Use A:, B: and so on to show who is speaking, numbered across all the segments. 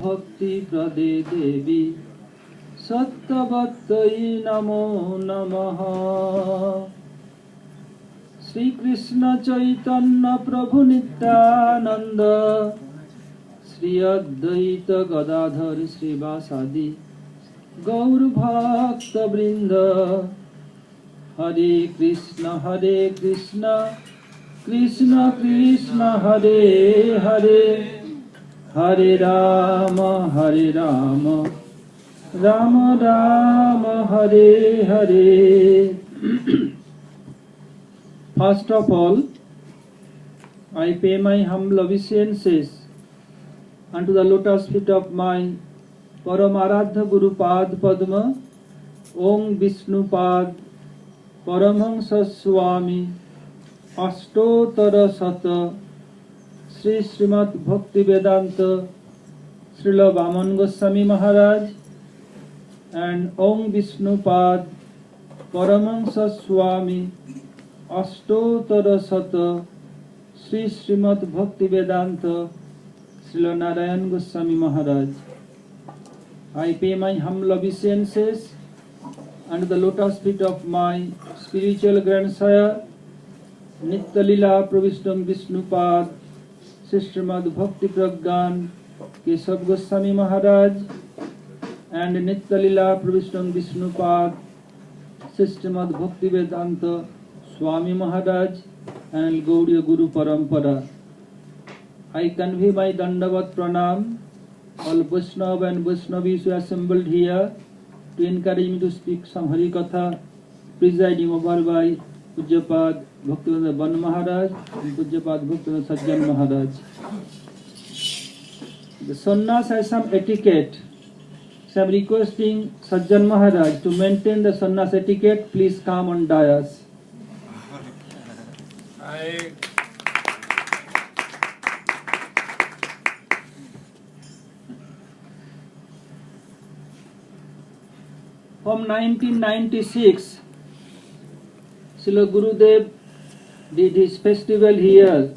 A: भक्ति प्रदे देवी सत्यवत्तयी नमो नमः। श्री कृष्ण चैतन्य प्रभु नित्यानंद श्री अद्वैत गदाधर श्रीवासादि गौर भक्त वृंद। हरे कृष्ण कृष्ण कृष्ण हरे हरे, हरे Ram Ram Ram Hare Hare. First of all, I pay my humble obeisances unto the lotus feet of my Paramaradha Guru Pad Padma, Om Vishnupad Paramhansa Swami Ashtotara Sata Sri Srimad Bhakti Vedanta Srila Vaman Goswami Maharaj and Om Vishnupad Paramhansa Swami Ashtotara Sata Sri Srimad Bhakti Vedanta Srila Narayan Goswami Maharaj. I pay my humble obeisances under the lotus feet of my spiritual grandsire Nitya-lila Pravishnam Vishnupad Sri Srimad Bhakti Pragyan Keshav Goswami Maharaj and Nitya-lila Pravishnam Vishnupad Sri Srimad Bhakti Vedanta Swami Maharaj and Gaudiya Guru Parampara. I convey my Dandavat Pranam, all Vaishnava and Vaishnavis who are assembled here to encourage me to speak some Hari Katha, presiding over by Pujyapad Bhaktivedanta Ban Maharaj and Pujyapad Bhaktivedanta Sajjan Maharaj. The sannyas has some etiquette, so I am requesting Sajjan Maharaj to maintain the sannyas etiquette. Please come on dais. From 1996, Srila Gurudev did his festival here.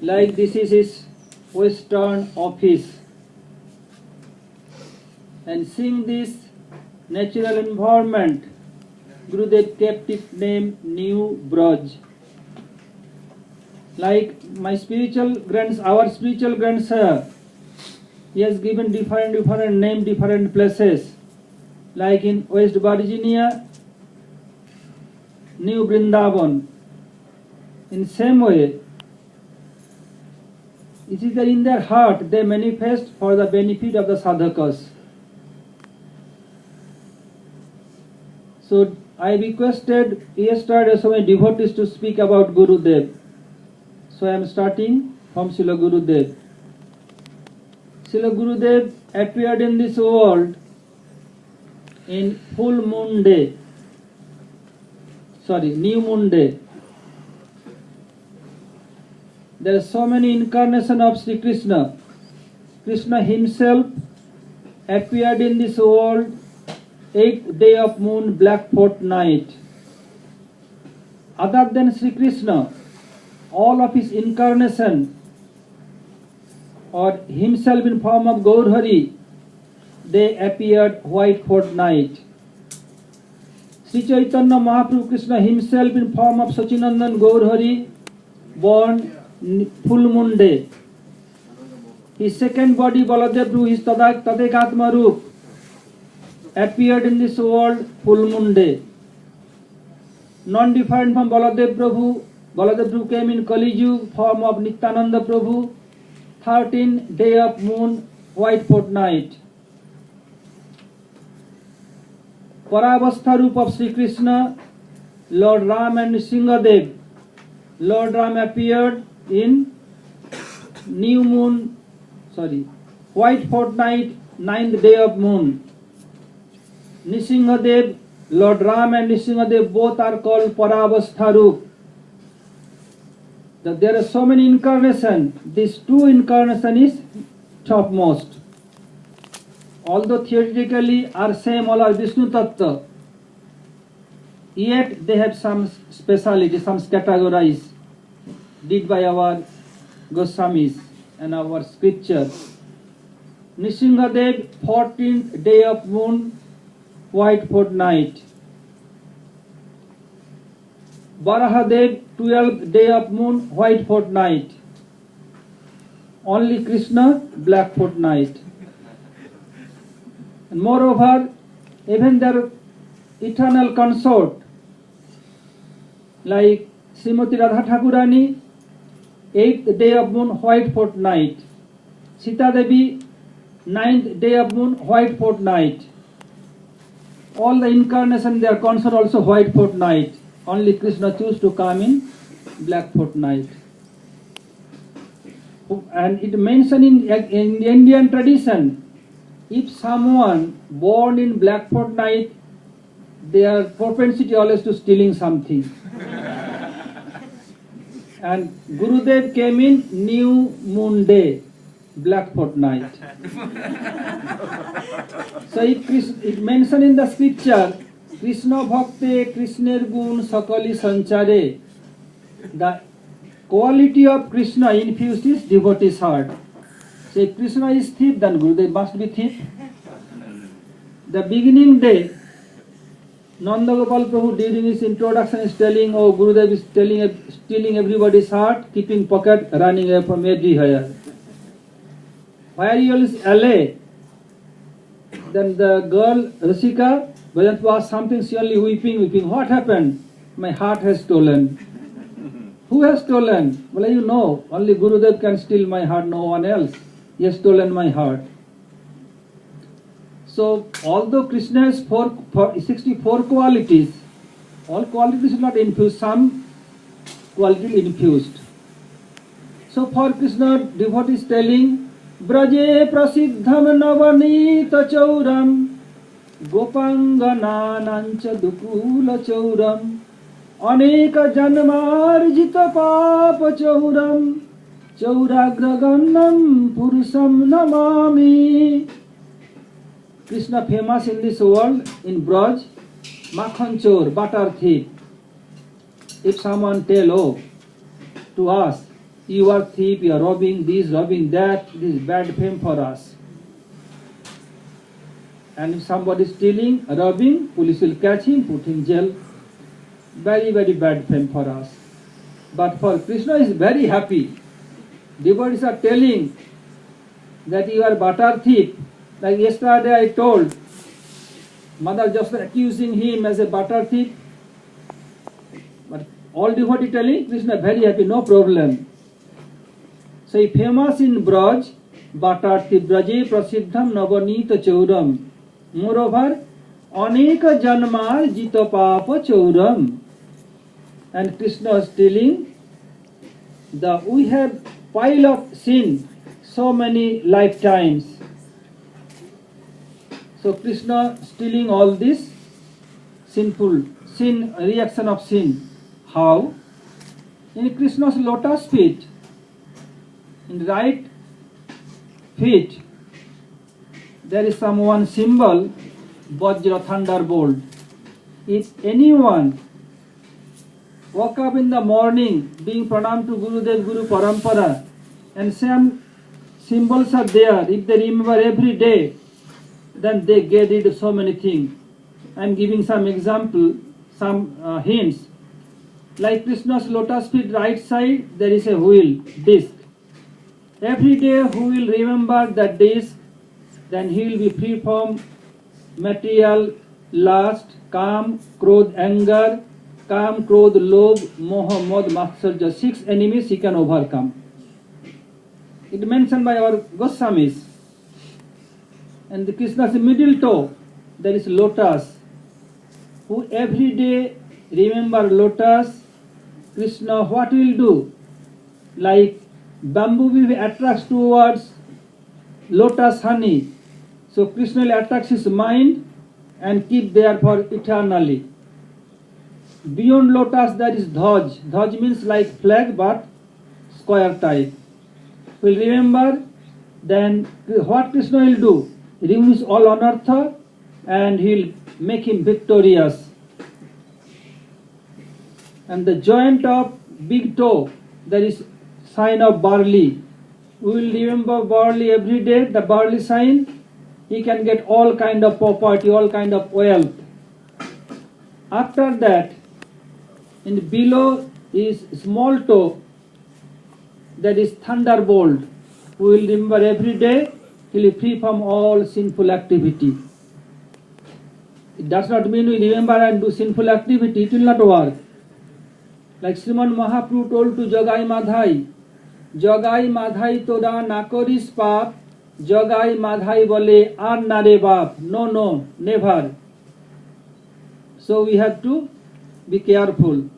A: Like this is his western office. And seeing this natural environment, Gurudev kept its name New Braj. Like our spiritual grandsire, he has given different name, different places. Like in West Virginia, New Vrindavan. In same way, it is that in their heart they manifest for the benefit of the sadhakas. So I requested yesterday so many devotees to speak about Gurudev. So I am starting from Srila Gurudev. Srila Gurudev appeared in this world in full moon day, new moon day. There are so many incarnations of Sri Krishna. Krishna himself appeared in this world 8th day of moon, black fortnight. Other than Sri Krishna, all of his incarnation or himself in form of Gaurhari, they appeared white fortnight. Sri Chaitanya Mahaprabhu Krishna himself in form of Sachinandan Gaurhari, born full moon day. His second body Baladev Prabhu, his Tadekatma Roop, appeared in this world full moon day. Non-different from Baladev Prabhu, Baladev Prabhu came in Kali Yuga, form of Nityananda Prabhu, 13th day of moon, white fortnight. Paravastha Roop of Sri Krishna, Lord Ram and Nrsingadev. Lord Ram appeared in white fortnight, 9th day of moon. Nrsingadev, Lord Ram and Nrsingadev both are called Paravastha Roop. There are so many incarnations. These two incarnations is topmost. Although theoretically are same, all are Vishnu Tattva, yet they have some speciality, some categorized, did by our Goswamis and our scripture. Nrsimhadev 14th day of moon, white fortnight. Varahadev 12th day of moon, white fortnight. Only Krishna, black fortnight. And moreover, even their eternal consort, like Srimati Radha Thakurani, 8th day of moon, white fortnight. Sita Devi, 9th day of moon, white fortnight. All the incarnation, their consort also white fortnight. Only Krishna choose to come in black fortnight. And it mentioned in Indian tradition, if someone born in black fortnight, their propensity always to stealing something. And Gurudev came in new moon day, black fortnight. So it mentioned in the scripture, Krishna Bhakte Krishner Gun Sakali Sanchare. The quality of Krishna infused his devotee's heart. So if Krishna is thief, then Gurudev must be thief. The beginning day, Nanda Gopal Prabhu during his introduction is telling, oh, Gurudev is stealing everybody's heart, keeping pocket, running away from everywhere. Where he is allay, then the girl Rasika, when it was something, she only weeping. What happened? My heart has stolen. Who has stolen? Well, you know, only Gurudev can steal my heart, no one else. He has stolen my heart. So, although Krishna has 64 qualities, all qualities are not infused, some quality infused. So, for Krishna, devotee is telling, Braje prasiddham navanita chauram, gopangananancha dukula chauram, aneka janmarjita papa chauram, chauragragannam purusham namami. Krishna famous in this world, in Braj, Makhan Chor, butter thief. If someone tell, oh, to us, you are thief, you are robbing this, robbing that, this is bad fame for us. And if somebody is stealing, robbing, police will catch him, put him in jail. Very, very bad fame for us. But for Krishna is very happy. Devotees are telling that you are butter thief. Like yesterday I told, Mother just accusing him as a butter thief. But all devotees telling, Krishna very happy, no problem. So he famous in Braj, butter thief, Braje prasiddham navanita chauram. Moreover, aneka janmar jita papa chauram. And Krishna is telling, we have pile of sin, so many lifetimes. So Krishna stealing all this sinful, sin, reaction of sin. How? In Krishna's lotus feet, in right feet, there is some one symbol, Vajra thunderbolt. If anyone woke up in the morning, being pranam to Gurudev, Guru Parampara, and some symbols are there, if they remember every day, then they get rid of so many things. I am giving some example, some hints. Like Krishna's lotus feet right side, there is a wheel, disc. Every day who will remember that disc, then he will be free from material, lust, kam, krodh, anger, kam, krodh, lobh, moha, mod, matsarja. 6 enemies he can overcome. It mentioned by our Goswamis. And the Krishna's middle toe, there is lotus. Who every day remember lotus, Krishna what will do? Like bamboo bee attracts towards lotus honey. So Krishna will attract his mind and keep there for eternally. Beyond lotus there is dhaj. Dhaj means like flag but square type. Will remember, then what Krishna will do? He removes all anartha and he will make him victorious. And the joint of big toe, there is sign of barley. we will remember barley every day, the barley sign. He can get all kind of property, all kind of wealth. After that, in below is small toe, that is thunderbolt. We will remember every day till we free from all sinful activity. It does not mean we remember and do sinful activity, it will not work. Like Sriman Mahaprabhu told to Jagai Madhai Toda Nakoris Pap, Jagai Madhai Bole Ar Nare Bap. No, never. So we have to be careful.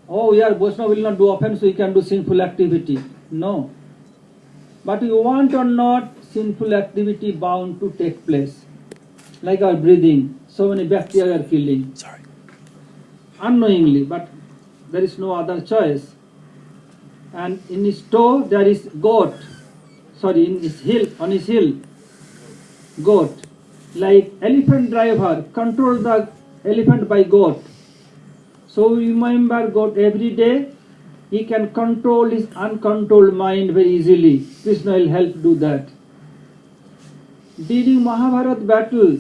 A: Oh, we are Vaishnava, will not do offense, so we can do sinful activity. No. But we want or not, sinful activity bound to take place. Like our breathing, so many bacteria are killing. Unknowingly, but there is no other choice. And in his toe there is goat. In his heel, on his heel, goat. Like elephant driver, control the elephant by goat. So remember goat every day. He can control his uncontrolled mind very easily. Krishna will help do that. During Mahabharata battle,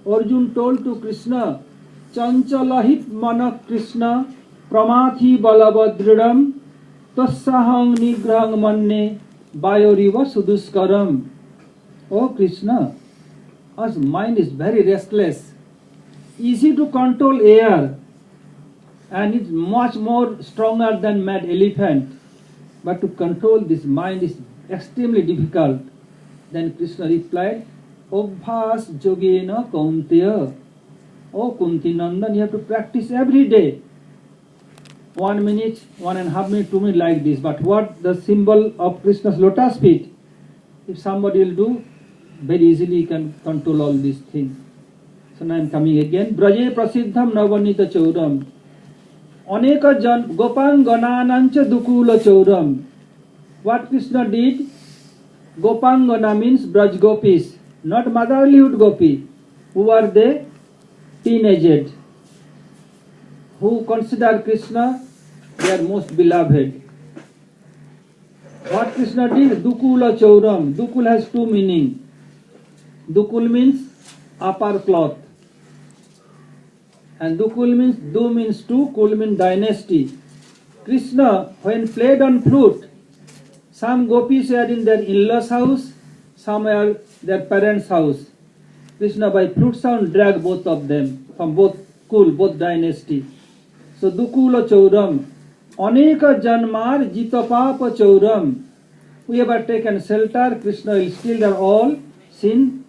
A: Arjun told to Krishna, Chanchalahit mana Krishna pramathi balabadridam tassahang nigrahang manne bayoriva suduskaram. Oh Krishna, our mind is very restless. Easy to control air, and it's much more stronger than mad elephant. But to control this mind is extremely difficult. Then Krishna replied, Obhas Jogena Kaunteya. Oh Kunti Nandan, you have to practice every day. 1 minute, 1.5 minutes, 2 minutes like this. But what the symbol of Krishna's lotus feet? If somebody will do, very easily you can control all these things. So now I am coming again. Braje Prasiddham Navanita Chauram. Aneka Jan Gopang Gananancha Dukula Chauram. What Krishna did? Gopangana means Braj Gopis, not motherlyhood Gopi. Who are they? Teenaged, who consider Krishna their most beloved. What Krishna did? Dukula Chauram. Dukul has two meanings. Dukul means upper cloth, and Dukul means Du means two, Kul means dynasty. Krishna, when played on flute, some gopis were in their in-laws' house, some were their parents' house. Krishna by flute sound dragged both of them from both Kul, both dynasty. So Dukula Chauram, Aneka Janmar Jitapapa Chauram. We have taken shelter, Krishna will steal their all sin,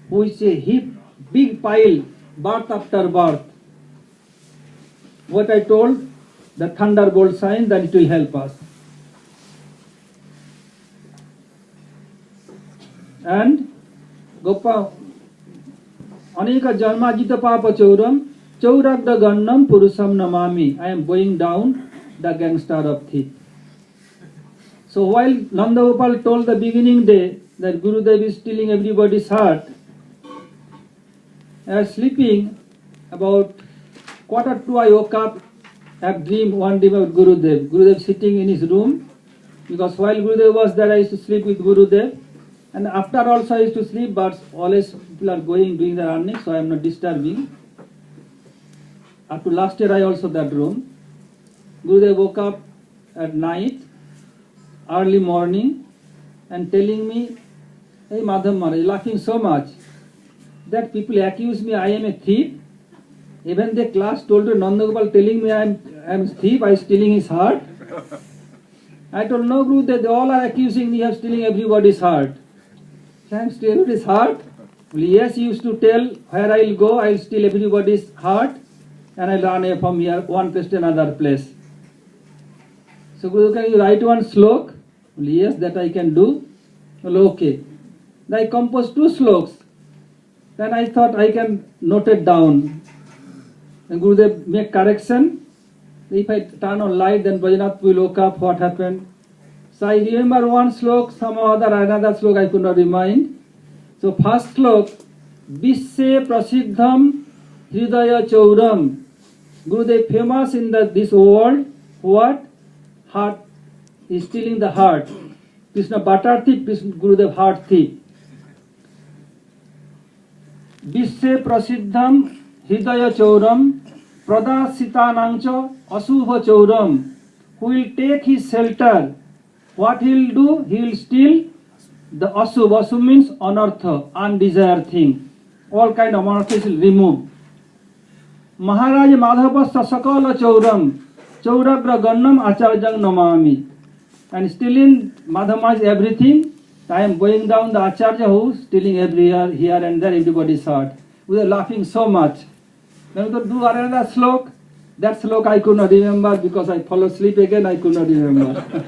A: which is a heap, big pile, birth after birth. What I told, the thunderbolt sign, that it will help us. And Gopa Aneka Janma Jita Papa Chauram Chauragda Gannam Purusam Namami. I am going down the gangster of thief. So while Nanda Gopal told the beginning day that Gurudev is stealing everybody's heart, I was sleeping about 1:45 I woke up, I have dreamed one dream about Gurudev. Gurudev sitting in his room, because while Gurudev was there I used to sleep with Gurudev. And after also I used to sleep, but always people are going, doing their earning, so I am not disturbing. Up to last year I also that room. Gurudev woke up at night, early morning, and telling me, hey Madhav Maharaj, laughing so much that people accuse me I am a thief. Even the class told to Nanda Gopal telling me I am a thief, I am stealing his heart. I told no Gurudev, they all are accusing me of stealing everybody's heart. I am stealing his heart? Well, yes, he used to tell where I will go, I will steal everybody's heart and I will run away from here, one place to another place. So Guru, can you write one slok? Well, yes, that I can do. Well, okay. Then I composed 2 sloks. Then I thought I can note it down. And Gurudev make correction. If I turn on light, then Bajanath will look up what happened. So I remember one slok, some other another slok I could not remind. So first slok, Bisse Prasiddham Hridaya Chauram. Gurudev famous in this world. What? Heart. He is stealing the heart. Krishna butter thief, Krishna Gurudev heart thief. Vishwe prasiddham hridaya chauram pradasitanangcha asubha chauram. Who will take his shelter? What he will do? He will steal the asub. Asub means anartha, undesired thing. All kind of anarthas will remove. Maharaj Madhavasya sakala chauram chauragra gannam acharjang namami. And stealing Madhava is everything. I am going down the Acharya house, stealing every here and there, everybody's heart. We are laughing so much. Then we do another slok. That slok I could not remember because I fell asleep again, I could not remember.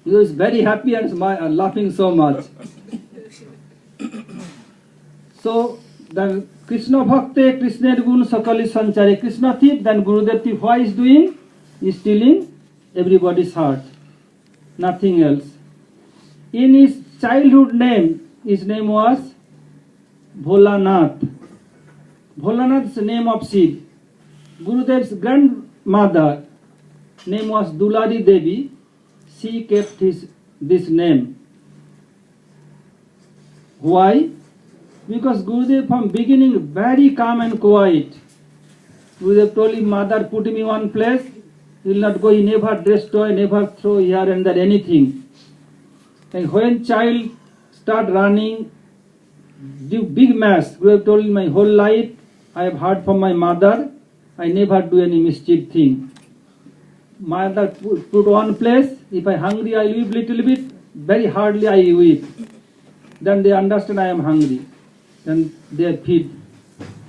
A: He was very happy and laughing so much. So, then Krishna Bhakte, Krishna Gun Sakali Sanchari, Krishna thief, then Gurudev thief, what is doing? He is stealing everybody's heart. Nothing else. In his childhood name, his name was Bholanath. Bholanath is the name of Shiv. Gurudev's grandmother name was Dulari Devi. She kept this name. Why? Because Gurudev from beginning very calm and quiet. Gurudev told him, mother, put him in one place. He will not go, he never destroy, never throw here and there anything. And when child start running, do big mess, Gurudev told him, my whole life I have heard from my mother, I never do any mischief thing. Mother put one place, if I hungry I weep little bit, very hardly I weep. Then they understand I am hungry. Then they feed.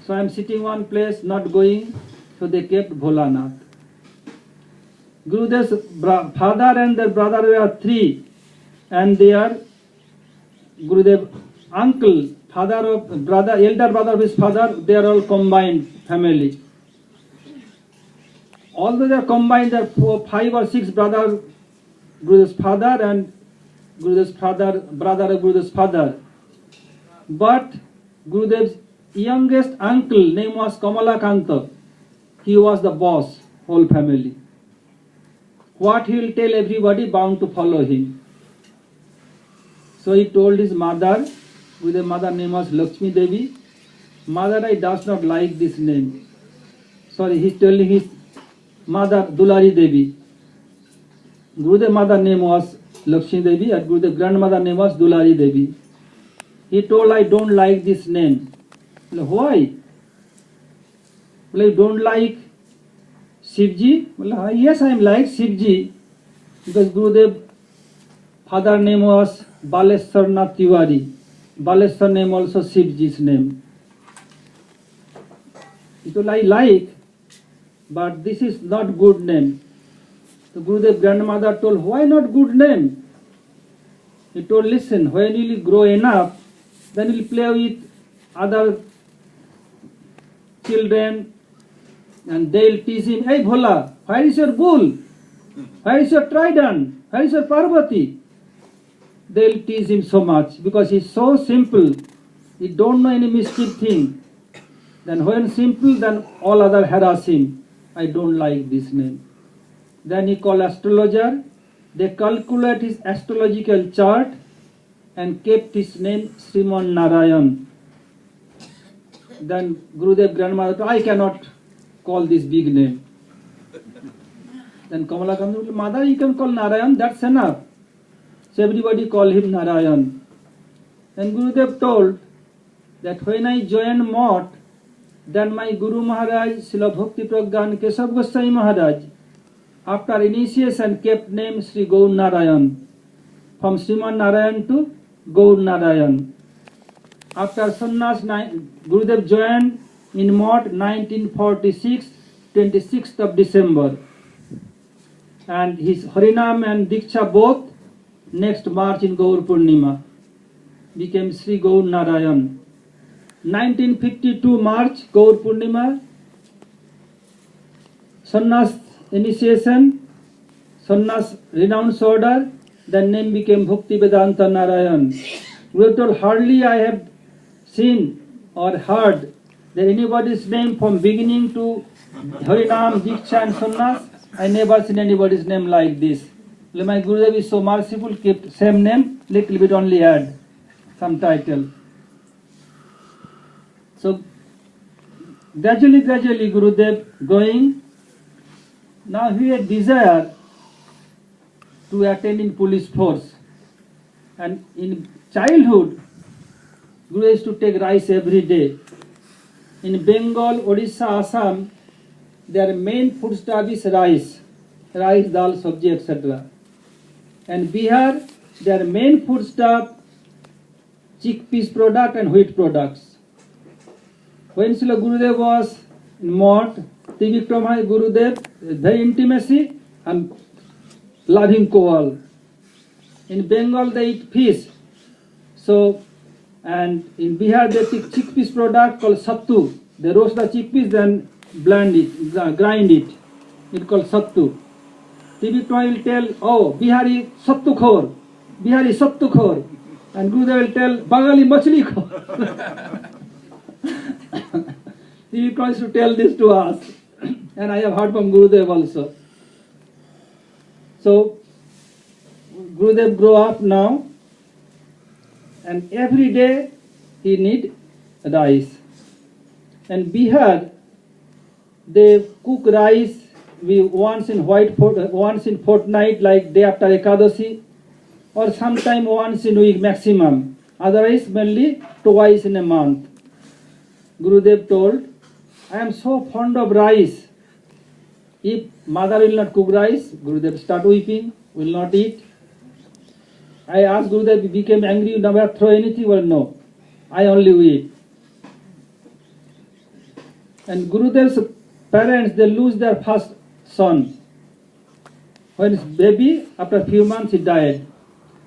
A: So I am sitting one place, not going, so they kept Bholanath. Gurudev's father and their brother were three, and their Gurudev uncle, father of brother, elder brother of his father, they are all combined family. Although they are combined, there are 5 or 6 brothers, Gurudev's father and Gurudev's father, brother of Gurudev's father. But Gurudev's youngest uncle name was Kamalakanta. He was the boss, whole family. What he will tell everybody bound to follow him. So he told his mother, with a mother name was Lakshmi Devi, mother, I does not like this name. Sorry, he's telling his mother Dulari Devi. Gurudev mother name was Lakshmi Devi and Gurudev grandmother name was Dulari Devi. He told, I don't like this name. Why? Well, you don't like Shivji? Well, yes, I am like Shivji because Gurudev father name was Baleshwar Nath Tiwari. Baleshwar name also Shivji's name. He told, I like, but this is not good name. The Gurudev grandmother told, why not good name? He told, listen, when you will grow enough, then you will play with other children and they will tease him, hey Bhola, where is your bull? Where is your trident? Where is your Parvati? They will tease him so much because he is so simple. He don't know any mischief thing. Then when simple, then all other harass him. I don't like this name. Then he called astrologer. They calculate his astrological chart and kept his name Sriman Narayan. Then Gurudev grandmother told, I cannot call this big name. Then Kamalakanta told, mother, you can call Narayan, that's enough. So everybody call him Narayan. Then Gurudev told that when I joined Mott, then my Guru Maharaj, Srila Bhakti Pragyan Keshav Goswami Maharaj, after initiation kept name Sri Gaur Narayan. From Sriman Narayan to Gaur Narayan. After sannyas, Gurudev joined in Mott 1946, 26th of December. And his Harinam and Diksha both next March in Gaur Purnima became Sri Gaur Narayan. 1952 March, Gaur Purnima, sannyas initiation, sannyas renounce order, then name became Bhakti Vedanta Narayan. We told hardly I have seen or heard that anybody's name from beginning to Harinam, Diksha and sannyas, I never seen anybody's name like this. My Gurudev is so merciful, kept same name, little bit only add some title. So gradually Gurudev going. Now he had desire to attend in police force. And in childhood, Guru used to take rice every day. In Bengal, Odisha, Assam, their main foodstuff is rice, dal, sabji, etc. And Bihar, their main foodstuff, chickpeas product and wheat products. When Srila Gurudev was in Mott, Trivikram Gurudev, very intimacy and loving koal. In Bengal they eat fish. So, and in Bihar they take chickpeas product called sattu. They roast the chickpeas, then grind it. It's called sattu. Trivikram will tell, oh, Bihari sattu khor. And Gurudev will tell, Bangali machli khor. Trivikram used to tell this to us. And I have heard from Gurudev also. So, Gurudev grow up now, and every day he need rice. And Bihar, they cook rice once in fortnight, like day after Ekadashi, or sometime once in a week maximum. Otherwise, mainly twice in a month. Gurudev told, I am so fond of rice. If mother will not cook rice, Gurudev start weeping, will not eat. I asked Gurudev, he became angry, you never throw anything? Well, no, I only weep. And Gurudev's parents, they lose their first son. When his baby, after a few months, he died.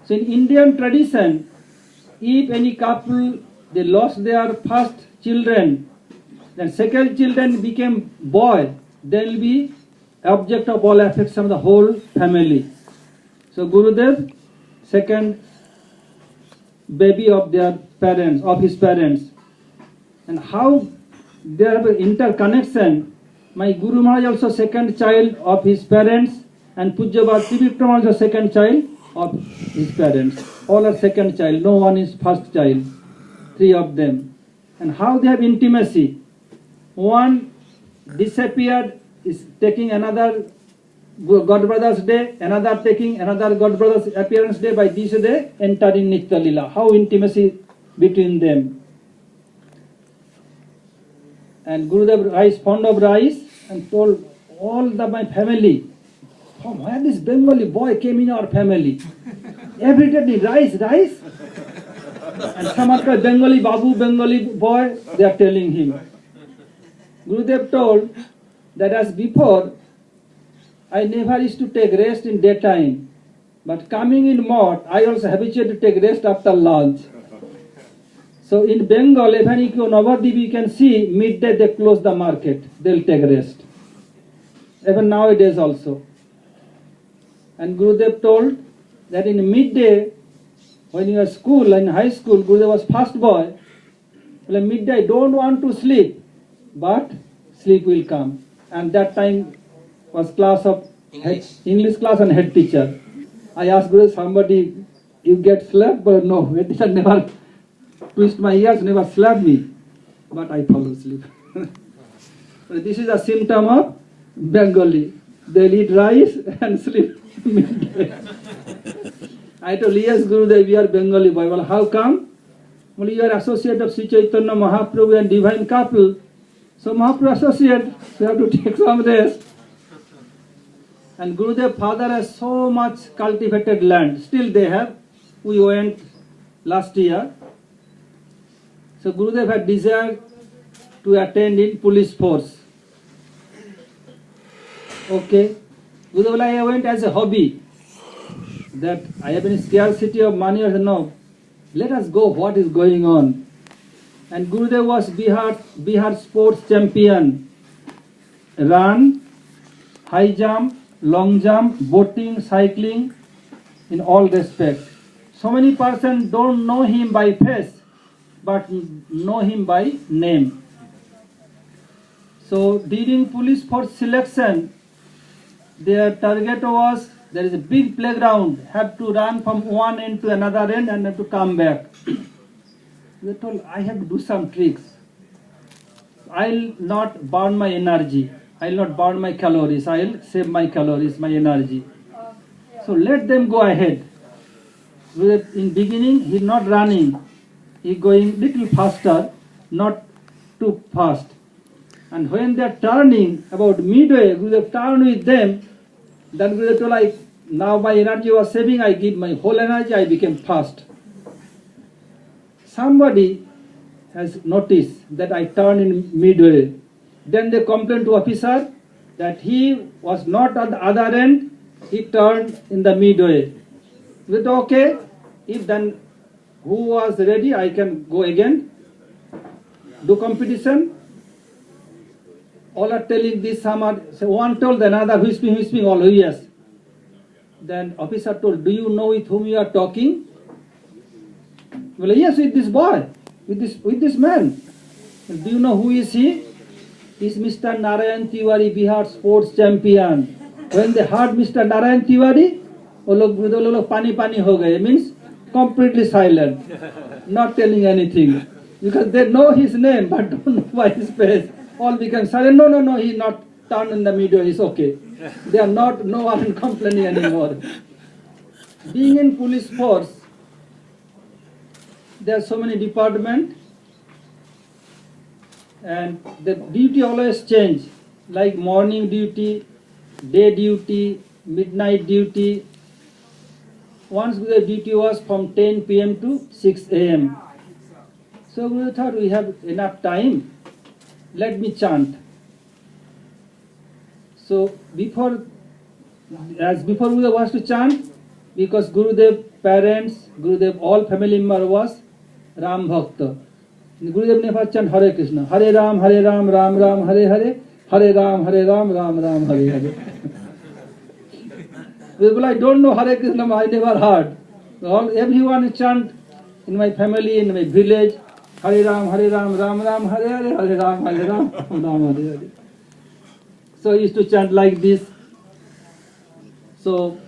A: So in Indian tradition, if any couple, they lost their first children, then second children became boy, they will be object of all affection of the whole family. So Gurudev, second baby of their parents, of his parents. And how there have an interconnection. My Guru Maharaj also second child of his parents, and Pujya Bhakti Trivikram also second child of his parents. All are second child, no one is first child, three of them. And how they have intimacy. One disappeared, is taking another God Brothers Day, another taking another God Brothers Appearance Day. By this day, enter in Nitya Lila. How intimacy between them. And Gurudev is fond of rice and told all my family, from where this Bengali boy came in our family. Every day rice. And some other Bengali Babu, Bengali boy, they are telling him. Gurudev told that as before, I never used to take rest in daytime. But coming in Mott, I also habituated to take rest after lunch. So in Bengal, even if you Navadip, you can see midday they close the market. They'll take rest. Even nowadays also. And Gurudev told that in midday, when you are school, in high school, Gurudev was first boy. Well, midday, don't want to sleep, but sleep will come. And that time was class of English class and head teacher. I asked Gurudev, somebody, you get slept? But no, head teacher never twist my ears, never slapped me. But I fall asleep. This is a symptom of Bengali. They'll eat rice and sleep midday. I told, yes, Gurudev, we are Bengali boy. Well, how come? Well, you are associate of Sri Chaitanya Mahaprabhu and divine couple. So Mahaprabhu associate, so you have to take some rest. And Gurudev father has so much cultivated land. Still they have. We went last year. So Gurudev had desire to attend in police force. Okay. Gurudev, I went as a hobby. That I have been scarcity of money or no. Let us go, what is going on. And Gurudev was Bihar sports champion. Run, high jump, long jump, boating, cycling, in all respect. So many persons don't know him by face, but know him by name. So during police force selection, their target was there is a big playground, have to run from one end to another end and have to come back. They told, I have to do some tricks. I'll not burn my energy. I'll not burn my calories. I'll save my calories, my energy. So let them go ahead. In beginning, he's not running. He's going little faster, not too fast. And when they are turning about midway, Gurudev turn with them. Then Gurudev told, like, now my energy was saving. I give my whole energy. I became fast. Somebody has noticed that I turned in midway. Then they complained to officer that he was not at the other end. He turned in the midway. With okay, if then who was ready, I can go again, do competition. All are telling this, some are, so one told another, whispering, all, yes. Then officer told, do you know with whom you are talking? Well, yes, with this boy, with this man. Do you know who is he? He's Mr. Narayan Tiwari, Bihar sports champion. When they heard Mr. Narayan Tiwari, pani ho gaye, means completely silent, not telling anything. Because they know his name, but don't know by his face. All become silent. No, he's not turned in the middle, it's okay. They are not, no one complaining anymore. Being in police force, there are so many departments, and the duty always change, like morning duty, day duty, midnight duty. Once the duty was from 10 p.m. to 6 a.m. So we thought we have enough time, let me chant. So before Gurudev was to chant, because Gurudev parents, Gurudev all family member was Ram Bhakta. Gurudev never chant Hare Krishna, Hare Ram, Ram Ram, Hare Hare, Hare Ram, Ram Ram, Hare Hare. People, I don't know Hare Krishna, I never heard. Everyone chant in my family, in my village, Hare Ram, Ram Ram, Hare Hare, Hare Ram, Ram Hare Hare. So I used to chant like this. So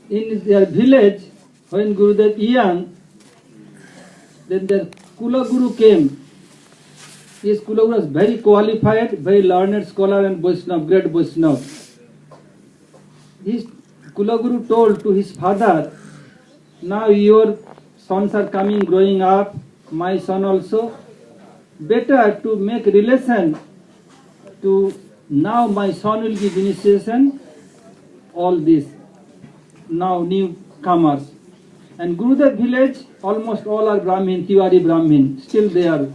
A: in their village, when Gurudev young, then their Kula Guru came. His Kula Guru was very qualified, very learned scholar and Vaishnava, great Vaishnava. His Kula Guru told to his father, now your sons are coming, growing up, my son also. Better to make relation to, now my son will give initiation, all this, now newcomers. And Gurudev village, almost all are Brahmin, Tiwari Brahmin, still they are.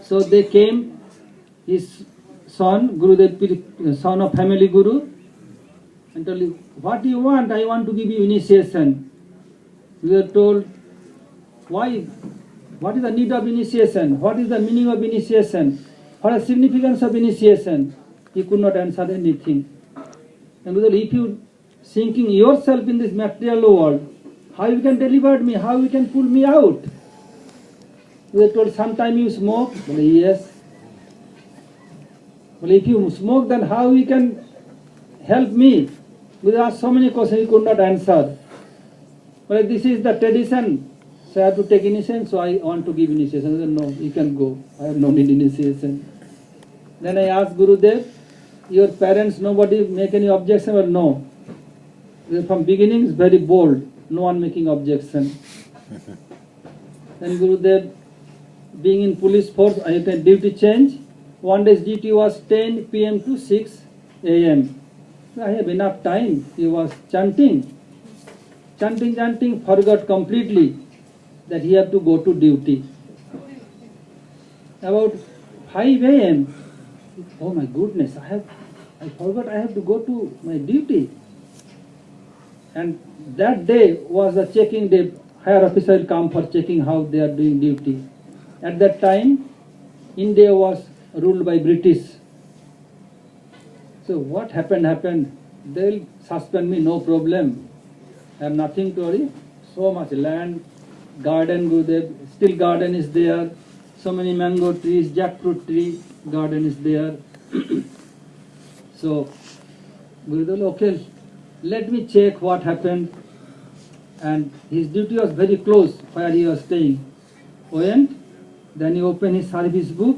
A: So they came, his son, Gurudev, son of family Guru, and told him, what do you want? I want to give you initiation. We were told, why? What is the need of initiation? What is the meaning of initiation? What is the significance of initiation? He could not answer anything. And we told, if you sinking yourself in this material world, how you can deliver me? How you can pull me out? We were told, sometime you smoke. Well, yes. Well, if you smoke, then how you can help me? We asked so many questions, he could not answer. Well, this is the tradition, so I have to take initiation, so I want to give initiation. I said, no, you can go. I have no need initiation. Then I asked Gurudev, your parents, nobody make any objection? Or no? From beginning, it's very bold, no one making objection. Then Gurudev, being in police force, I had a duty change. One day's duty was 10 p.m. to 6 a.m. I have enough time. He was chanting, forgot completely that he had to go to duty. About 5 a.m., oh my goodness, I forgot I have to go to my duty. And that day was the checking day. Higher officer will come for checking how they are doing duty. At that time, India was ruled by British. So what happened. They'll suspend me, no problem. I have nothing to worry. So much land, garden, Gurudev, still garden is there. So many mango trees, jackfruit tree, garden is there. So Gurudev, okay, let me check what happened. And his duty was very close where he was staying. Went, then he opened his service book,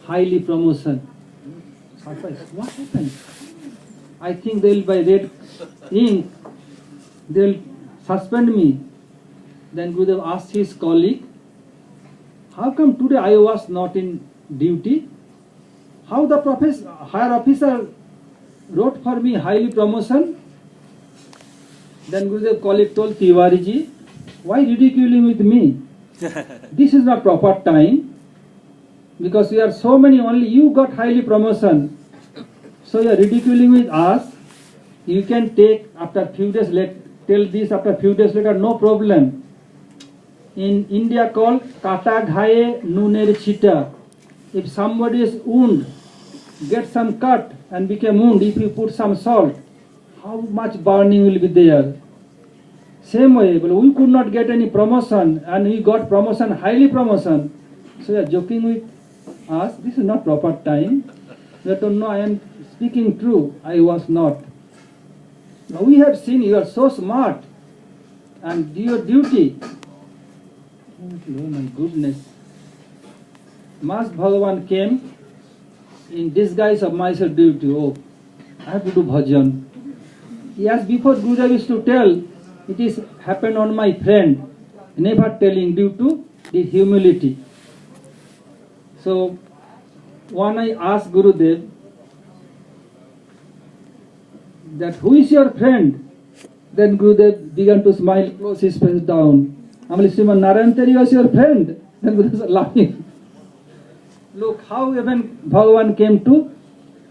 A: highly promotion. Surprise, what happened? I think they will by red ink, they will suspend me. Then Gurudev asked his colleague, how come today I was not in duty? How the higher officer wrote for me highly promotion? Then Gurudev colleague told Tiwari ji, why ridiculing with me? This is not proper time, because we are so many, only you got highly promotion. So you are ridiculing with us. You can take after few days later, tell this after few days later, no problem. In India called kata ghaye nuner chita. If somebody is wound, get some cut and become wound, if you put some salt, how much burning will be there? Same way, but we could not get any promotion and we got promotion, highly promotion. So you are joking with us. This is not proper time. You have to know I am speaking true. I was not. Now we have seen you are so smart and do your duty. Oh my goodness. Mas Bhagavan came in disguise of myself duty. Oh, I have to do bhajan. Yes, before Gurudev used to tell, it is happened on my friend, never telling due to the humility. So, when I asked Gurudev that who is your friend, then Gurudev began to smile, close his face down. Amali Sriman Narayantari was your friend. Then Gurudev was laughing. Look how even Bhagavan came to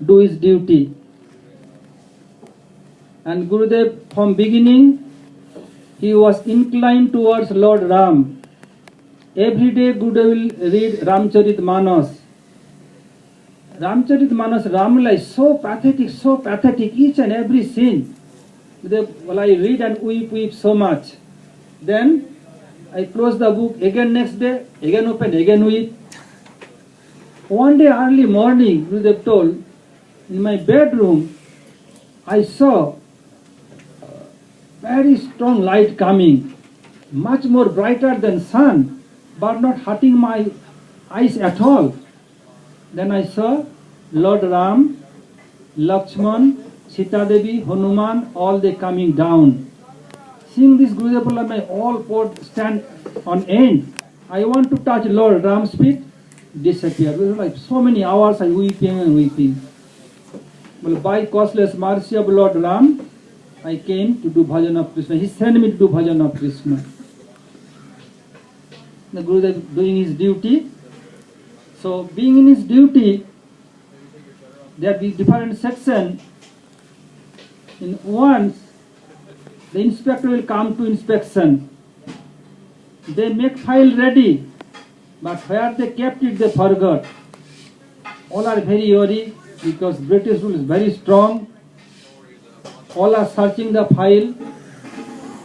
A: do his duty. And Gurudev from beginning, he was inclined towards Lord Ram. Every day Gurudev will read Ramcharitmanas. Ramcharitmanas, Ramlila is so pathetic, each and every scene. Well, I read and weep so much. Then I close the book, again next day, again open, again weep. One day early morning, Gurudev told, in my bedroom, I saw very strong light coming, much more brighter than sun, but not hurting my eyes at all. Then I saw Lord Ram, Lakshman, Sita Devi, Hanuman, all they coming down. Seeing this, Gurudev, my all port stand on end. I want to touch Lord Ram's feet, disappear. Like so many hours I weeping and weeping. Well, by causeless mercy of Lord Ram, I came to do bhajan of Krishna. He sent me to do bhajan of Krishna. The Gurudev doing his duty. So being in his duty, there be different section. In once, the inspector will come to inspection. They make file ready, but where they kept it, they forgot. All are very worried because British rule is very strong. All are searching the file.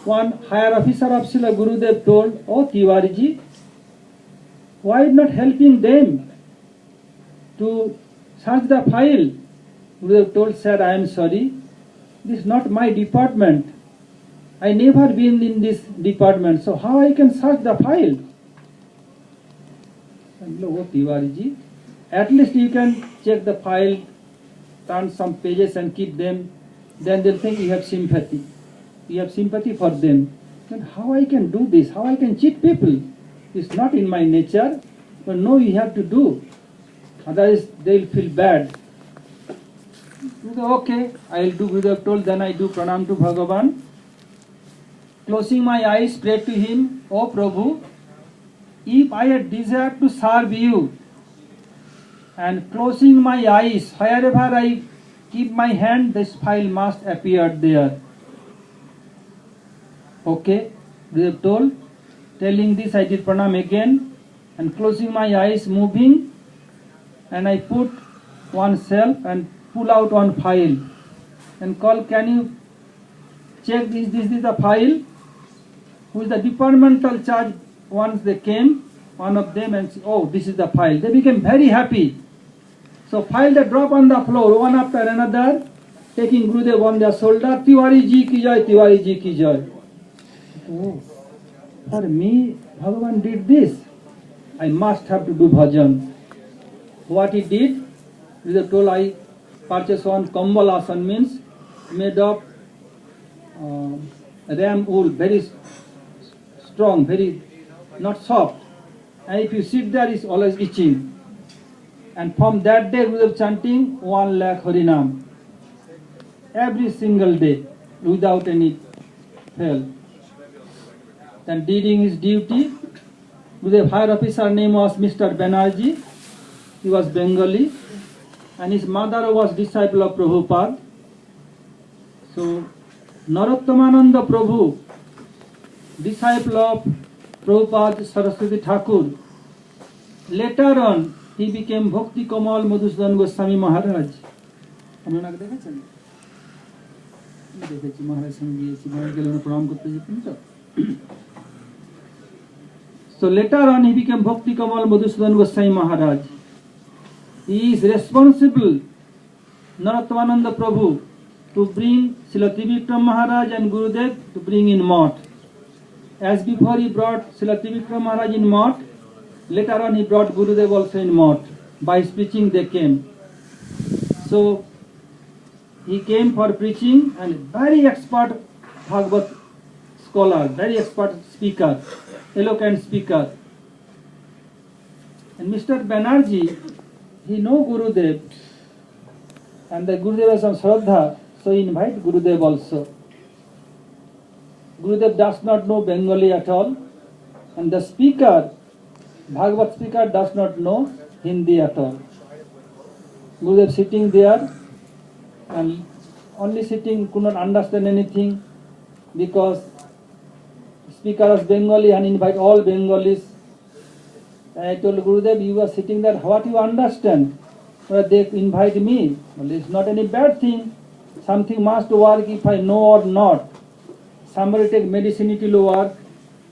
A: One higher officer of Srila Gurudev told, oh Tiwari ji, why not helping them to search the file? Gurudev told, sir, I am sorry. This is not my department. I never been in this department, so how I can search the file? Oh Tiwari ji, at least you can check the file, turn some pages and keep them. Then they'll think you have sympathy. You have sympathy for them. Then how I can do this? How I can cheat people? It's not in my nature. But no, you have to do. Otherwise they'll feel bad. Okay, I'll do. Gurudev told, then I do pranam to Bhagavan. Closing my eyes, pray to him, O Prabhu, if I had desired to serve you, and closing my eyes, wherever I keep my hand, this file must appear there. Okay, they told. Telling this, I did pranam again, and closing my eyes, moving, and I put one shelf and pull out one file, and call, can you check this is the file? Who is the departmental charge? Once they came, one of them, and said, oh, this is the file. They became very happy. So file they drop on the floor, one after another, taking Gurudev on their shoulder, Tiwari ji ki jai, Tiwari ji ki jai. Oh, for me, Bhagavan did this. I must have to do bhajan. What he did, Gurudev told, I purchased one Kambal Asan, means made of ram wool, very strong, very not soft. And if you sit there, it's always itching. And from that day, Gurudev chanting 1 lakh Harinam every single day without any fail. Then doing his duty, Gurudev higher officer name was Mr. Banerjee. He was Bengali, and his mother was disciple of Prabhupada. So Narottomananda Prabhu, disciple of Prabhupada Saraswati Thakur. Later on, he became Bhakti Kamal Madhusudan Goswami Maharaj. আপনারা দেখেছেন? দেখেছি মহারাজ সঙ্গে গিয়েছি, মহারাজ গেলেন প্রণাম করতে যেতেন তো। So later on, he became Bhakti Kamal Madhusudan Goswami Maharaj. He is responsible, Narottomananda Prabhu, to bring Srila Trivikram Maharaj and Gurudev to bring in Math. As before he brought Srila Trivikram Maharaj in Math, later on he brought Gurudev also in Math. By his preaching they came. So he came for preaching, and very expert Bhagavad scholar, very expert speaker, eloquent speaker. And Mr. Banerjee, he know Gurudev, and the Gurudev has some Shraddha, so he invite Gurudev also. Gurudev does not know Bengali at all, and the speaker, Bhagavad speaker, does not know Hindi at all. Gurudev sitting there and only sitting, could not understand anything, because speaker was Bengali and invite all Bengalis. And I told Gurudev, you are sitting there, what you understand? Well, they invite me. Well, it's not any bad thing. Something must work if I know or not. Somebody take medicine, it will work.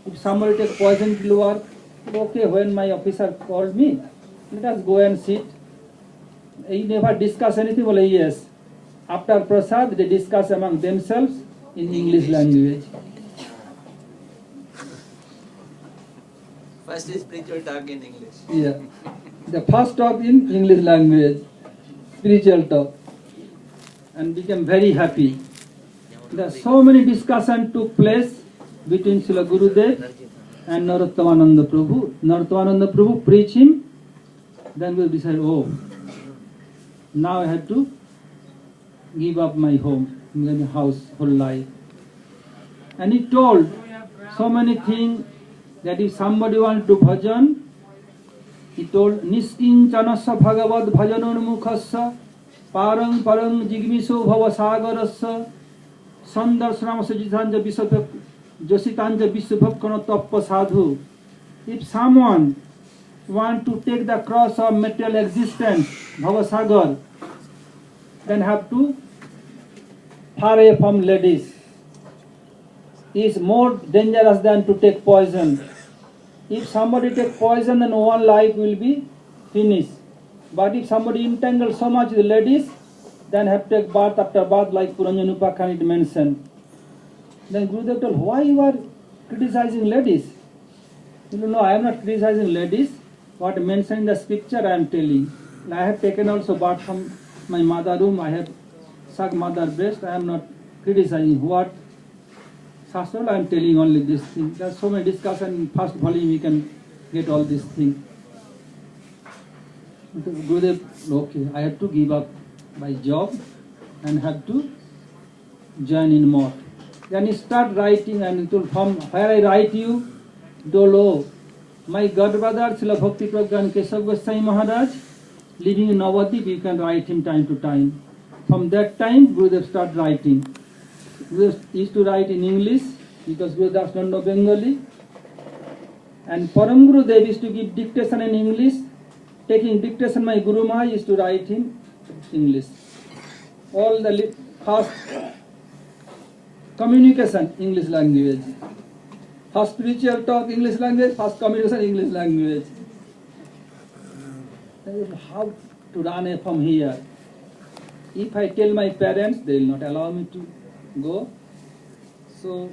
A: If somebody take poison, it will work. Okay, when my officer called me, let us go and sit. He never discuss anything. Well, yes. After prasad, they discuss among themselves in English language.
B: First is spiritual talk in English.
A: Yeah. The first talk in English language, spiritual talk, and became very happy. There so many discussion took place between Srila Gurudev and Narottomananda Prabhu. Narottomananda Prabhu preached him, then we decided, oh, now I have to give up my home, my house, whole life. And he told so many things, that if somebody wants to bhajan, he told, Niskincanasya Bhagavad Bhajanonmukhasya Parang Parang Jigmiso Bhavasagarasya Sandarsramasa Jitanja Jositanja Visubhakkana Tappa Sadhu. If someone want to take the cross of material existence, Bhavasagar, then have to far away from ladies. Is more dangerous than to take poison. If somebody take poison, then one life will be finished. But if somebody entangle so much with ladies, then have to take bath after bath, like Puranjan Upakhanda mentioned. Then Gurudev told, why you are criticizing ladies? You know, I am not criticizing ladies. What mentioned in the scripture I am telling. I have taken also bath from my mother room. I have sucked mother breast. I am not criticizing. What Shastra, I am telling only this thing. There are so many discussion in first volume, we can get all these things. Gurudev, okay, I have to give up my job and have to join in more. Then he start writing, and he told, from where I write you, Dolo, my godbrother Srila Bhakti Pragyan Keshav Goswami Maharaj, living in Navadip, you can write him time to time. From that time, Gurudev start writing. Gurudev used to write in English, because Gurudev does not know Bengali. And Param Gurudev used to give dictation in English. Taking dictation, my Guru Maharaj used to write in English. All the first communication, English language. First spiritual talk, English language. First communication, English language. How to run from here? if I tell my parents, they will not allow me to go. So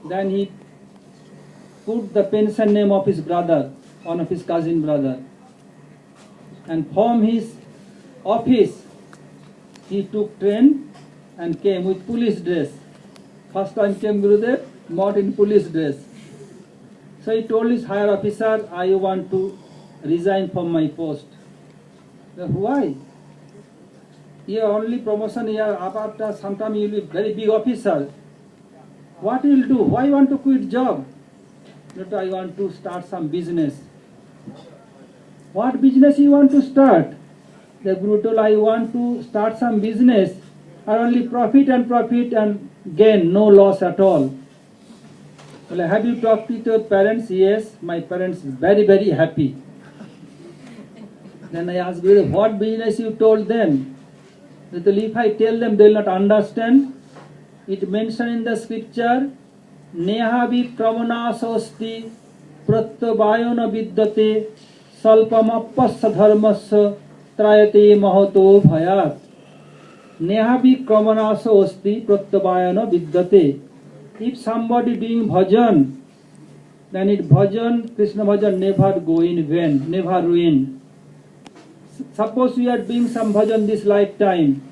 A: then he put the pension name of his brother, one of his cousin brother, and from his office he took train and came with police dress. First time came Gurudev, not in police dress. So he told his higher officer, I want to resign from my post. Said, why? Here only promotion here, after some time you will be very big officer. What you will do? Why you want to quit job? Not I want to start some business. What business you want to start? The Guru told, I want to start some business. I only profit and gain, no loss at all. Well, have you talked with your parents? Yes, my parents very, very happy. Then I asked Guru, what business you told them? They told, if I tell them, they will not understand. It mentioned in the scripture, Nehavi kramanasasti pratyavayona vidyate salpamappasya dharmasya trayate mahato bhayat. Nehavi kramanasasti pratyavayona vidyate. If somebody doing bhajan, then it bhajan, Krishna bhajan never go in vain, never ruin. Suppose we are doing some bhajan this lifetime,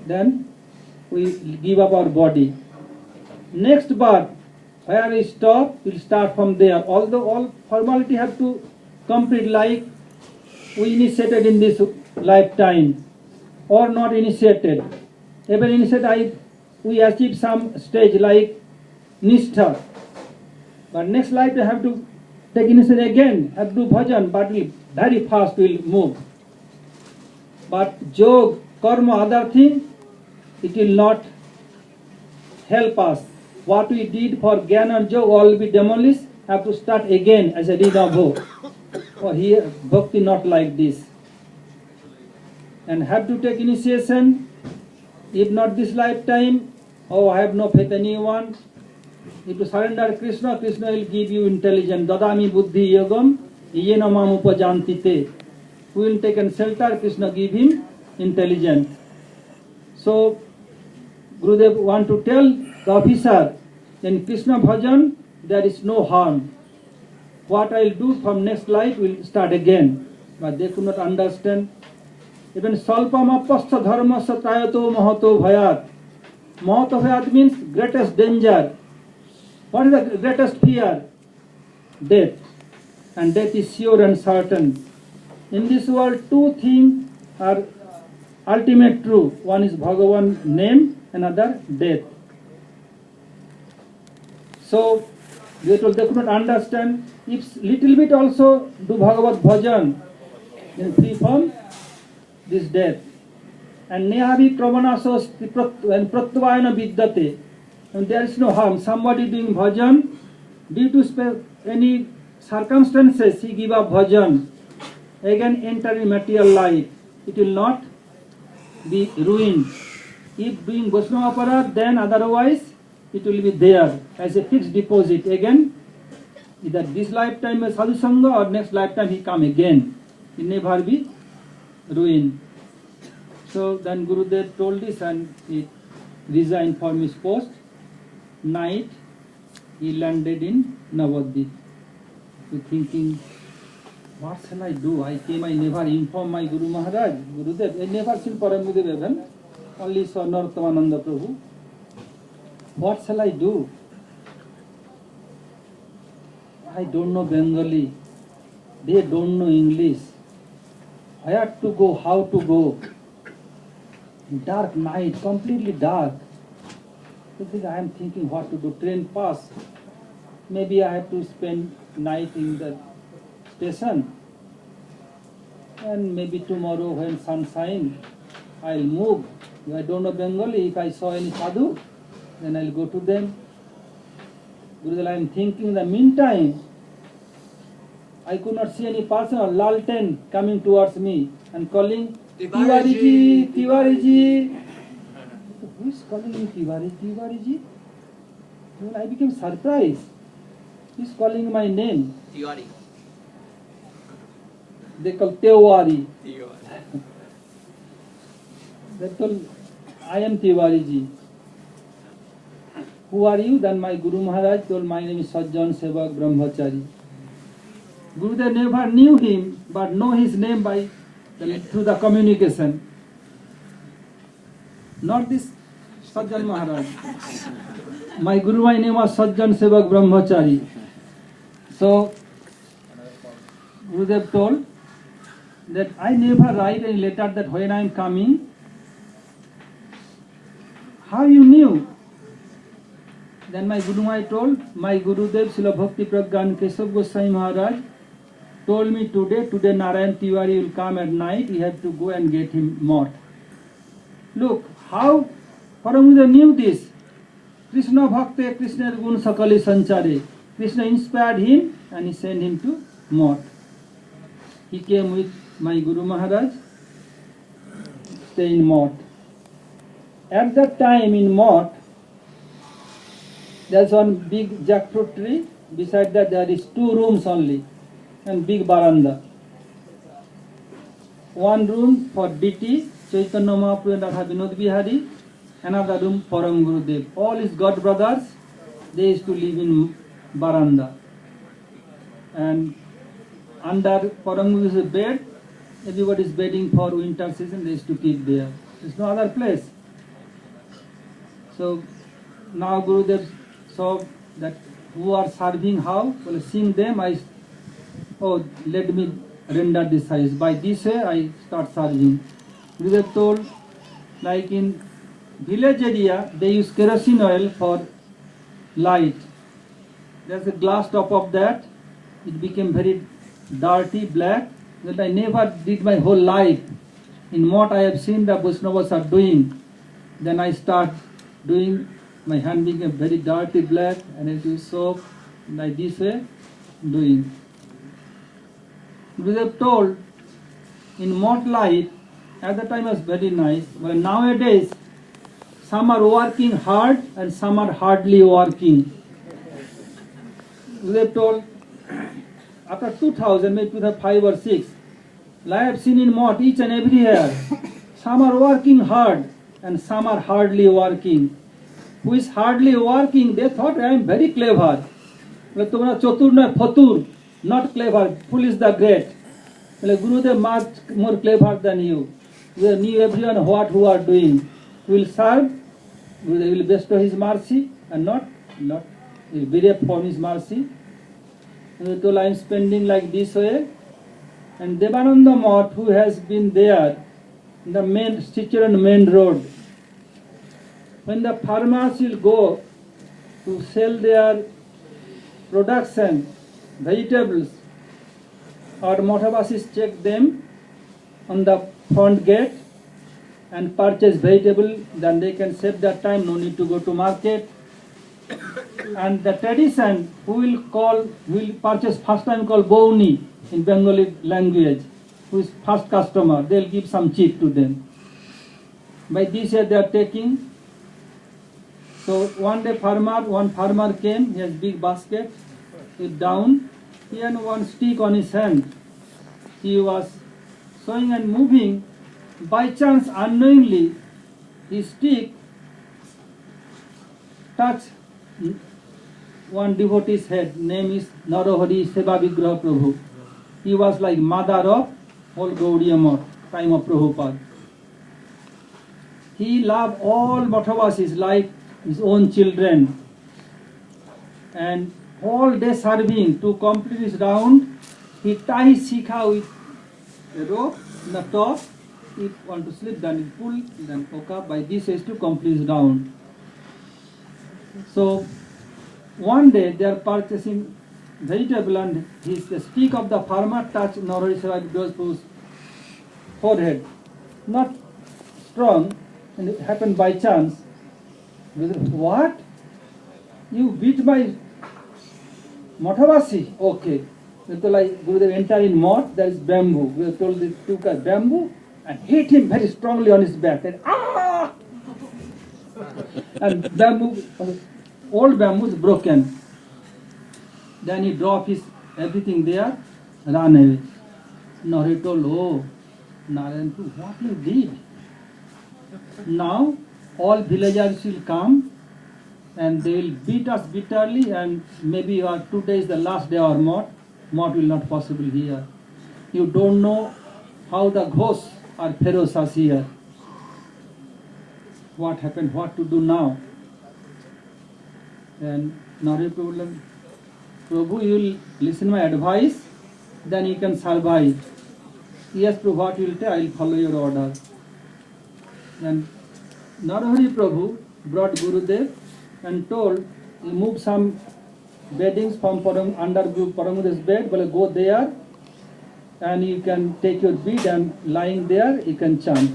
A: then we give up our body. Next birth, where we stop, we'll start from there. Although all formality have to complete, like we initiated in this lifetime or not initiated. Even initiated, we achieve some stage like Nishtha. But next life we have to take initiation again, have to do bhajan, but we very fast will move. But jog, karma, other thing, it will not help us. What we did for Gyan and Jog all will be demolished, have to start again as a renavo. For here, bhakti not like this. And have to take initiation, if not this lifetime, oh, I have no faith in anyone. If you surrender Krishna, Krishna will give you intelligence. Dadami buddhi yogam, yena mam upajantite. Who will take and shelter, Krishna give him intelligence. So, Gurudev want to tell the officer, in Krishna bhajan, there is no harm. What I will do from next life will start again. But they could not understand. Even salpamappasya dharmasya trayato mahato bhayat. Mahato bhayat means greatest danger. What is the greatest fear? Death. And death is sure and certain. In this world, two things are ultimate true. One is Bhagavan name, another death. So, they could not understand. If little bit also do Bhagavad bhajan, then free from this death. And nehavi kramanasos and pratyavayana vidyate. And there is no harm. Somebody doing bhajan, due to any circumstances, he give up bhajan, again enter in material life. It will not be ruined. If doing Vaishnava aparat, then otherwise it will be there as a fixed deposit. Again, either this lifetime as Sadhu Sangha or next lifetime he come again. It never be ruined. So then Gurudev told this and he resigned from his post. Night, he landed in Navadvip. So thinking, what shall I do? I never informed my Guru Maharaj. Gurudev, I never seen Paramgurudev even, only saw Narottamananda Prabhu. What shall I do? I don't know Bengali. They don't know English. Where to go? How to go? Dark night, completely dark. I am thinking what to do. Train pass. Maybe I have to spend night in the station. And maybe tomorrow when sun shines, I'll move. If I don't know Bengali, if I saw any sadhu, then I'll go to them. Gurudev, I am thinking in the meantime, I could not see any person or Lalten coming towards me and calling, Tiwari ji. Who is calling me Tiwari ji? Well, I became surprised. He is calling my name.
B: Tiwari.
A: They call Tewari. They told, I am Tiwari ji. Who are you? Then my Guru Maharaj told, my name is Sajjan Sevak Brahmachari. Gurudev never knew him, but know his name through the communication. Not this Sajjan Maharaj. My Guru, my name was Sajjan Sevak Brahmachari. So, Gurudev told that I never write any letter that when I am coming. How you knew? Then my Guru Maharaj told, my Gurudev Srila Bhakti Pragyan Keshav Goswami Maharaj told me today Narayan Tiwari will come at night, you have to go and get him mort. Look, how Paramudra knew this. Krishna Bhakte Krishna Gun Sakali Sanchare. Krishna inspired him and he sent him to mort. He came with my Guru Maharaj, stay in mort. At that time in mort, there's one big jackfruit tree. Beside that there is 2 rooms only and big baranda. One room for DT, Chaitanya Mahaprabhu and Radha Vinod Bihari. Another room for Param Gurudev. All his god brothers, they used to live in baranda. And under Param Guru's bed, everybody is bedding for winter season, they used to keep there. There's no other place. So now Gurudev saw that who are serving how, well, seeing them, let me render this service. By this way, I start serving. Gurudev told, like in village area, they use kerosene oil for light. There's a glass top of that. It became very dirty, black. That I never did my whole life. In what I have seen the Vaishnavas are doing, then I start doing. My hand became very dirty black and it is soap, like this way, doing. Gurudev told, in mort life, at the time was very nice, but nowadays, some are working hard and some are hardly working. Gurudev told, after 2000, maybe 2005 or 6, I have seen in mort each and every year, some are working hard and some are hardly working. Who is hardly working, they thought I am very clever. But tumra chatur na fatur, not clever, fool is the great. Gurudev much more clever than you. We knew everyone what who are doing. We will serve, Gurudev will bestow his mercy and not he will bereft from his mercy. And told I am spending like this way. And Devananda Mott, who has been there, the main Sticharan main road, when the farmers will go to sell their production, vegetables, or Mothavasis check them on the front gate and purchase vegetable, then they can save that time, no need to go to market. And the tradition, who will purchase first time called Bouni in Bengali language, who is first customer, they'll give some cheap to them. By this year they are taking. So one day one farmer came, he has big basket, it down, he had one stick on his hand. He was sowing and moving, by chance unknowingly, his stick touched one devotee's head, name is Narahari Seva Vigraha Prabhu. He was like mother of whole Gaudiya Math, time of Prabhupada. He loved all Mothavasis like his own children, and all day serving to complete his round, he ties his shikha with a rope in the top. If want to sleep, then he pull, then poke up. By this is to complete his round. So one day they are purchasing vegetable and the stick of the farmer touched Narahari Seva Vigraha Prabhu's forehead. Not strong, and it happened by chance. What? You beat my Mothavashi? Okay. So like Gurudev entered in mort, there is bamboo. We have told the two guys bamboo and hit him very strongly on his back. And ah! And bamboo, old bamboo is broken. Then he dropped his everything there, ran away. Now he told, oh, Narayan, what you did? Now all villagers will come and they will beat us bitterly, and maybe today is the last day or more. More will not possible here. You don't know how the ghosts are ferocious here. What happened? What to do now? And Narayana Prabhu, Prabhu, you will listen my advice, then you can survive. Yes, Prabhu, what you will tell, I will follow your order. And Narahari Prabhu brought Gurudev and told, he moved some beddings from under Paramudev's bed, well, go there and you can take your bead and lying there, you can chant.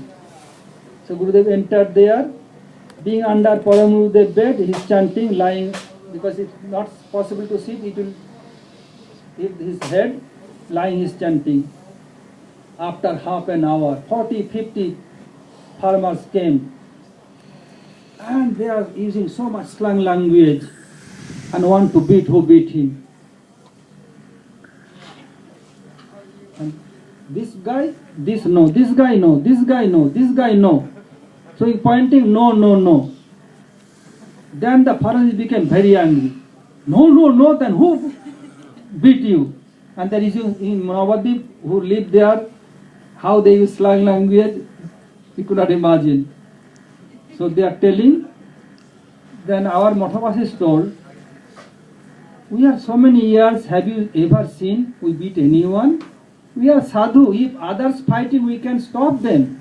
A: So Gurudev entered there, being under Paramudev's bed, he is chanting, lying, because it's not possible to sit, it will hit his head, lying he is chanting. After half an hour, 40, 50 farmers came, and they are using so much slang language and want to beat who beat him. And this guy, this no, this guy no, this guy no, this guy no. So he pointing, no, no, no. Then the farmers became very angry. No, no, no, then who beat you? And there is in Navadip who lived there, how they use slang language, we could not imagine. So they are telling, then our Mathavas told, we are so many years, have you ever seen we beat anyone? We are sadhu, if others fighting we can stop them.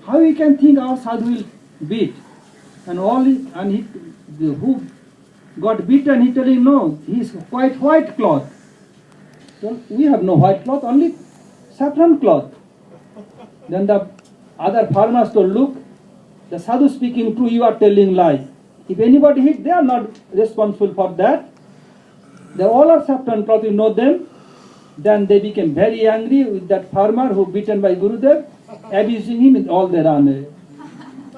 A: How we can think our sadhu will beat? And who got beaten, he telling, no, he is quite white cloth. So we have no white cloth, only saffron cloth. Then the other farmers told, look, the sadhu speaking true, you are telling lie. If anybody hit, they are not responsible for that. They all are saffron cloth, you know them. Then they became very angry with that farmer who beaten by Gurudev, abusing him, and all they ran away.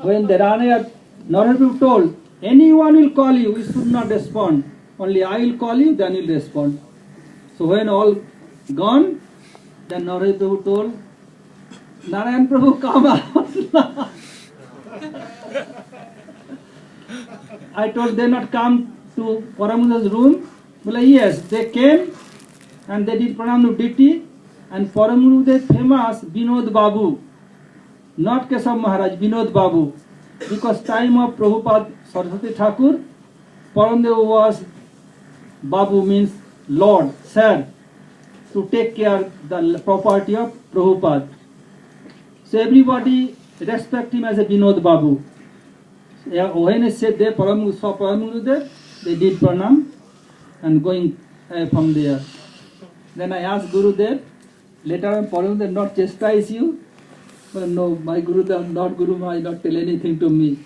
A: When they ran away, Narayana told, anyone will call you, you should not respond. Only I will call you, then you will respond. So when all gone, then Narayana told, Narayan Prabhu, come out. I told they not come to Paramudev's room. Well, yes, they came and they did pranam to Diti, and Paramudev famous Binod Babu, not Keshav Maharaj, Binod Babu, because time of Prabhupada Saraswati Thakur, Paramudev was Babu means Lord, Sir, to take care the property of Prabhupada. So everybody respect him as a Binod Babu. When he said they saw Paramudev, they did pranam and going from there. Then I asked Gurudev, later on Paramudev not chastise you? But no, my Gurudev, not Guru Maharaj, not tell anything to me.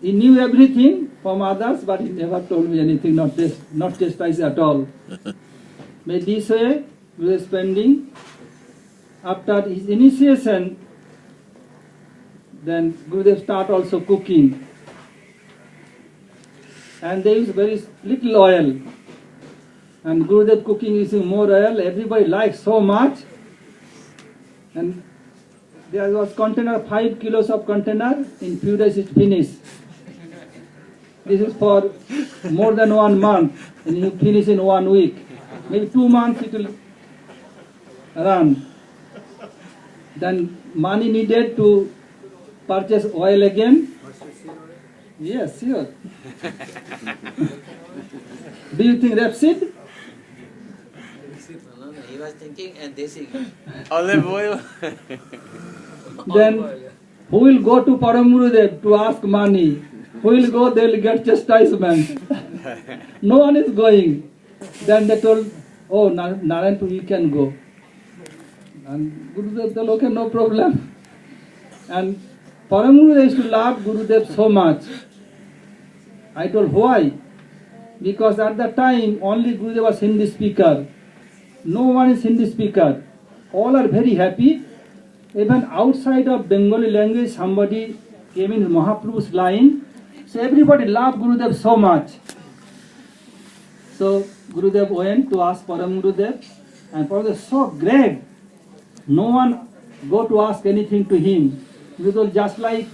A: He knew everything from others, but he never told me anything, not chastise at all. But this way, we were spending, after his initiation, then Gurudev start also cooking. And they use very little oil. And Gurudev cooking using more oil, everybody likes so much. And there was container, 5 kilos of container, in few days it finished. This is for more than 1 month, and you finish in 1 week. Maybe 2 months it will run. Then money needed to purchase oil again. Yes, sure. Do you think rapeseed?
B: He was thinking and desi.
C: Olive oil.
A: Then who will go to Paramudev to ask money? Who will go? They will get chastisement. No one is going. Then they told, oh, Narayan, you can go. And Gurudev told, okay, no problem. And Paramudev used to love Gurudev so much. I told, why? Because at that time, only Gurudev was Hindi speaker. No one is Hindi speaker. All are very happy. Even outside of Bengali language, somebody came in Mahaprabhu's line. So everybody loved Gurudev so much. So Gurudev went to ask Paramudev, and Paramudev was so great. No one go to ask anything to him. Gurudev just like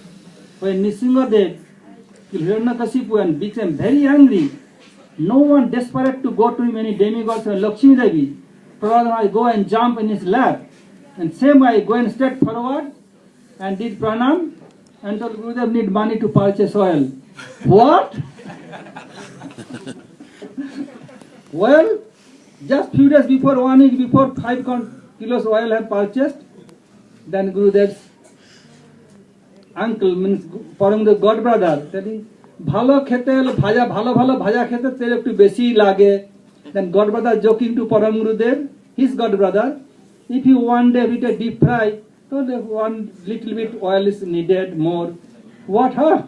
A: when Nrsimhadev killed Hiranyakashipu and became very angry, no one desperate to go to him, any demigods or Lakshmi Devi. Prahlad go and jump in his lap. And same way, going straight forward and did pranam and told Gurudev need money to purchase oil. What? Well, just few days before, 1 week before, 5 kilos oil had purchased. Then Gurudev's uncle, means Paramdev god brother, telling, Bhalo khete, bhaja, bhalo bhaja khete, tere ekটু বেশি লাগে. Then god brother joking to Param Gurudev, his god brother, if you one day eat a deep fry, so one little bit oil is needed more. What, huh?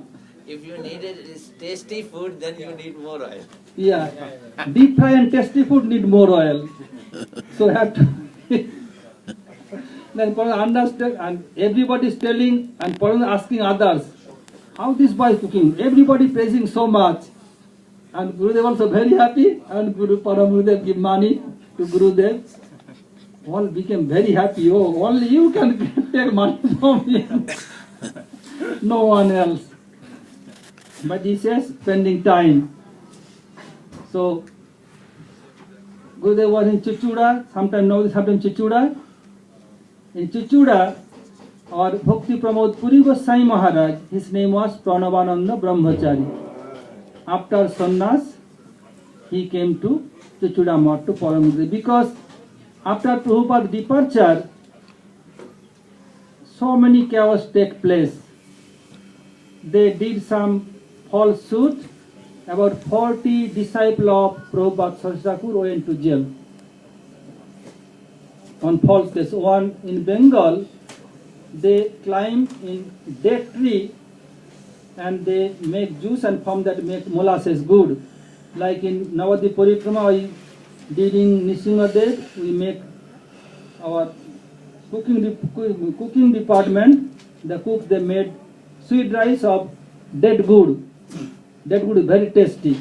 B: If you needed is tasty food, then you need more oil.
A: Yeah, deep fry and tasty food need more oil. So have to. Then Param understand, and everybody is telling, and Param asking others, how this boy is cooking? Everybody praising so much. And Gurudev also very happy, and Param Gurudev give money to Gurudev. All became very happy. Oh, only you can take money from him. No one else. But he says, spending time. So, Gurudev was in Chichuda, sometime Navadvip, sometime Chichuda. In Chichuda, our Bhakti Pramod Puri Goswami Maharaj, his name was Pranavananda Brahmachari. After sannyas, he came to Chichuda Math to Param Gurudev, because after Prabhupada's departure, so many chaos take place. They did some false suit. About 40 disciples of Prabhupada Saraswati Thakur went to jail on false case. One in Bengal, they climb in date tree and they make juice, and from that make molasses good. Like in Navadvip Parikrama, we did in Nrsimhadev, we make our cooking department, the cook, they made sweet rice of dead good. Dead good is very tasty.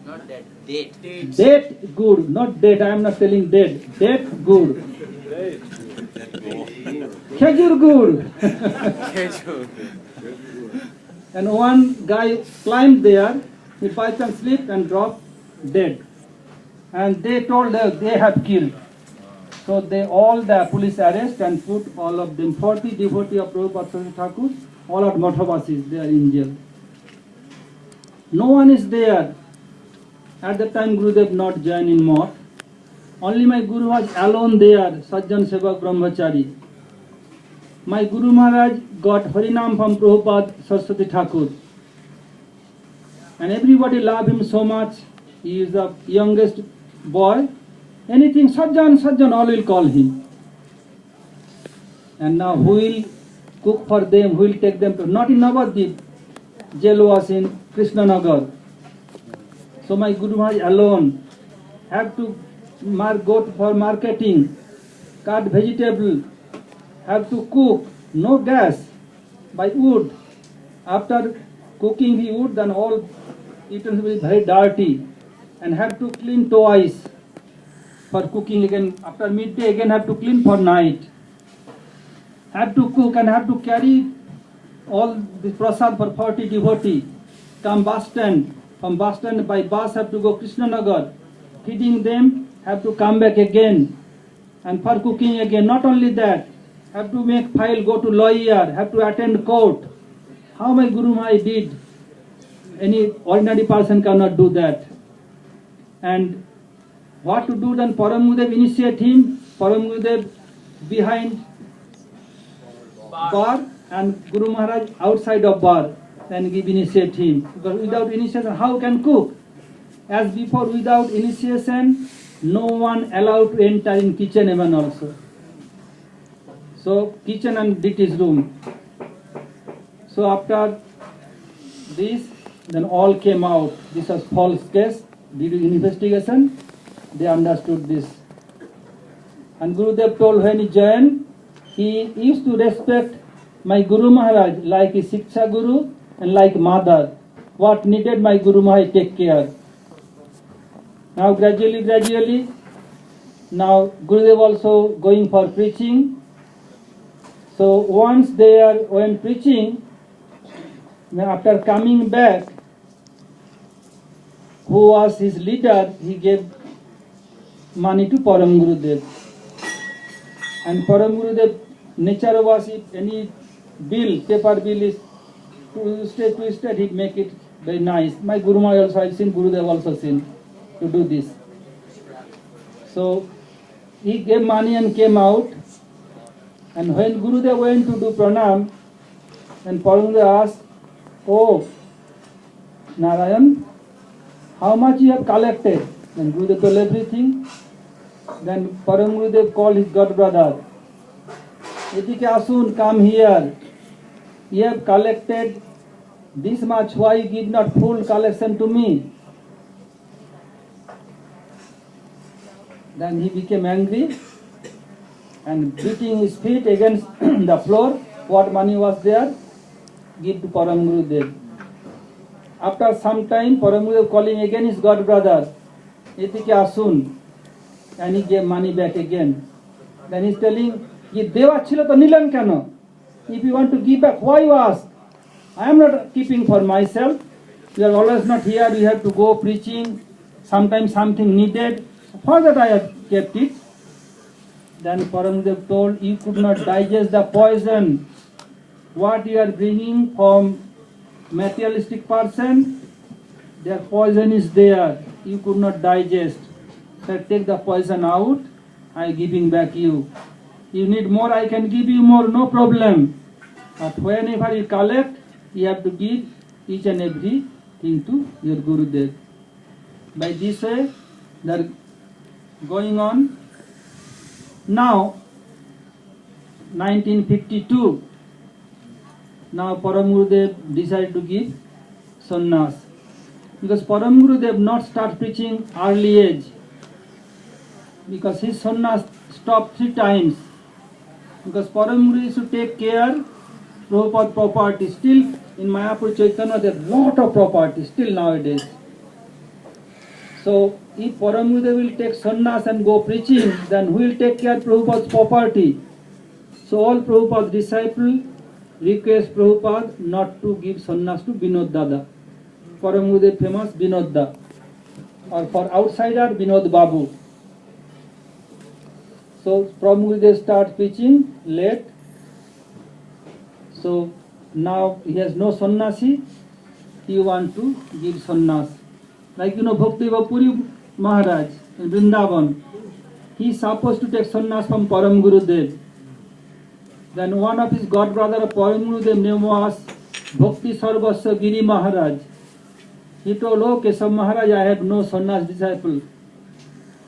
B: Not that, date.
A: Date good, not date. I am not telling dead. Date good. Khejur good. And one guy climbed there, he by chance slipped and dropped dead. And they told that they have killed. So the police arrest and put all of them, 40 devotees of Prabhupada Saraswati Thakur, all are Mathavasis, they are in jail. No one is there. At that time Gurudev not joined in Math. Only my Guru was alone there, Sajjan Sevak Brahmachari. My Guru Maharaj got Harinam from Prabhupada Saraswati Thakur. And everybody loved him so much. He is the youngest boy. Anything, Sajjan, all will call him. And now who will cook for them, who will take them to, not in Navadvip, jail was in Krishnanagar. So my Guru Maharaj alone have to go for marketing, cut vegetable, have to cook, no gas, by wood. After cooking the wood, then all utensils will be very dirty and have to clean twice for cooking again. After midday again have to clean for night. Have to cook and have to carry all the prasad for 40 devotees. Come bus stand. From bus stand by bus have to go Krishnanagar. Feeding them, have to come back again. And for cooking again, not only that, have to make file, go to lawyer, have to attend court. How my Guru Maharaj did. Any ordinary person cannot do that. And what to do then? Param Gurudev initiate him. Param Gurudev behind bar and Guru Maharaj outside of bar. Then give initiate him. Because without initiation, how can cook? As before, without initiation, no one allowed to enter in kitchen even also. So kitchen and British room. So after this, then all came out. This was false case. Did investigation. They understood this. And Gurudev told when he joined, he used to respect my Guru Maharaj like his Shiksha Guru and like mother. What needed my Guru Maharaj take care. Now gradually, now Gurudev also going for preaching. So once when preaching, after coming back, who was his leader, he gave money to Param Gurudev. And Param Gurudev, nature was if any paper bill is twisted, he'd make it very nice. My Guru Maharaj also, I've seen, Gurudev also seen to do this. So he gave money and came out. And when Gurudev went to do pranam, and Param Gurudev asked, "Oh, Narayan, how much you have collected?" Then Gurudev told everything. Then Param Gurudev called his god brother. Etike asun, come here. You have collected this much. Why you give not full collection to me? Then he became angry and beating his feet against the floor. What money was there, give to Param Gurudev. After some time, Param Gurudev calling again his god brother, Etike asun, and he gave money back again. Then he's telling, "Ye deva chilo to nilan keno? If you want to give back, why you ask? I am not keeping for myself. You are always not here. You have to go preaching. Sometimes something needed. For that I have kept it." Then Param Gurudev told, "You could not digest the poison. What you are bringing from materialistic person, their poison is there. You could not digest. So take the poison out. I am giving back you. You need more, I can give you more, no problem. But whenever you collect, you have to give each and every thing to your Gurudev." By this way, they are going on. Now, 1952, now Param Gurudev decided to give sannyas. Because Param Gurudev not start preaching early age. Because his sannyas stopped 3 times. Because Param Gurudev used to take care Prabhupada property. Still in Mayapur Chaitanya there are lot of property still nowadays. So if Param Gurudev will take sannyas and go preaching, then who will take care of Prabhupada's property? So all Prabhupada's disciples request Prabhupada not to give sannyas to Vinod Dada. Param Gurudev famous Vinod Da. Or for outsider, Vinod Babu. So Param Gurudev start preaching late. So now he has no sannyasi. He want to give sannyas. Like Bhakti Puri Maharaj in Vrindavan. He is supposed to take sannyas from Param Gurudev. Then one of his god brother Param Gurudev name was Bhakti Sarvasya Giri Maharaj. He told, "Oh, Keshav Maharaj, I have no sannyas disciple.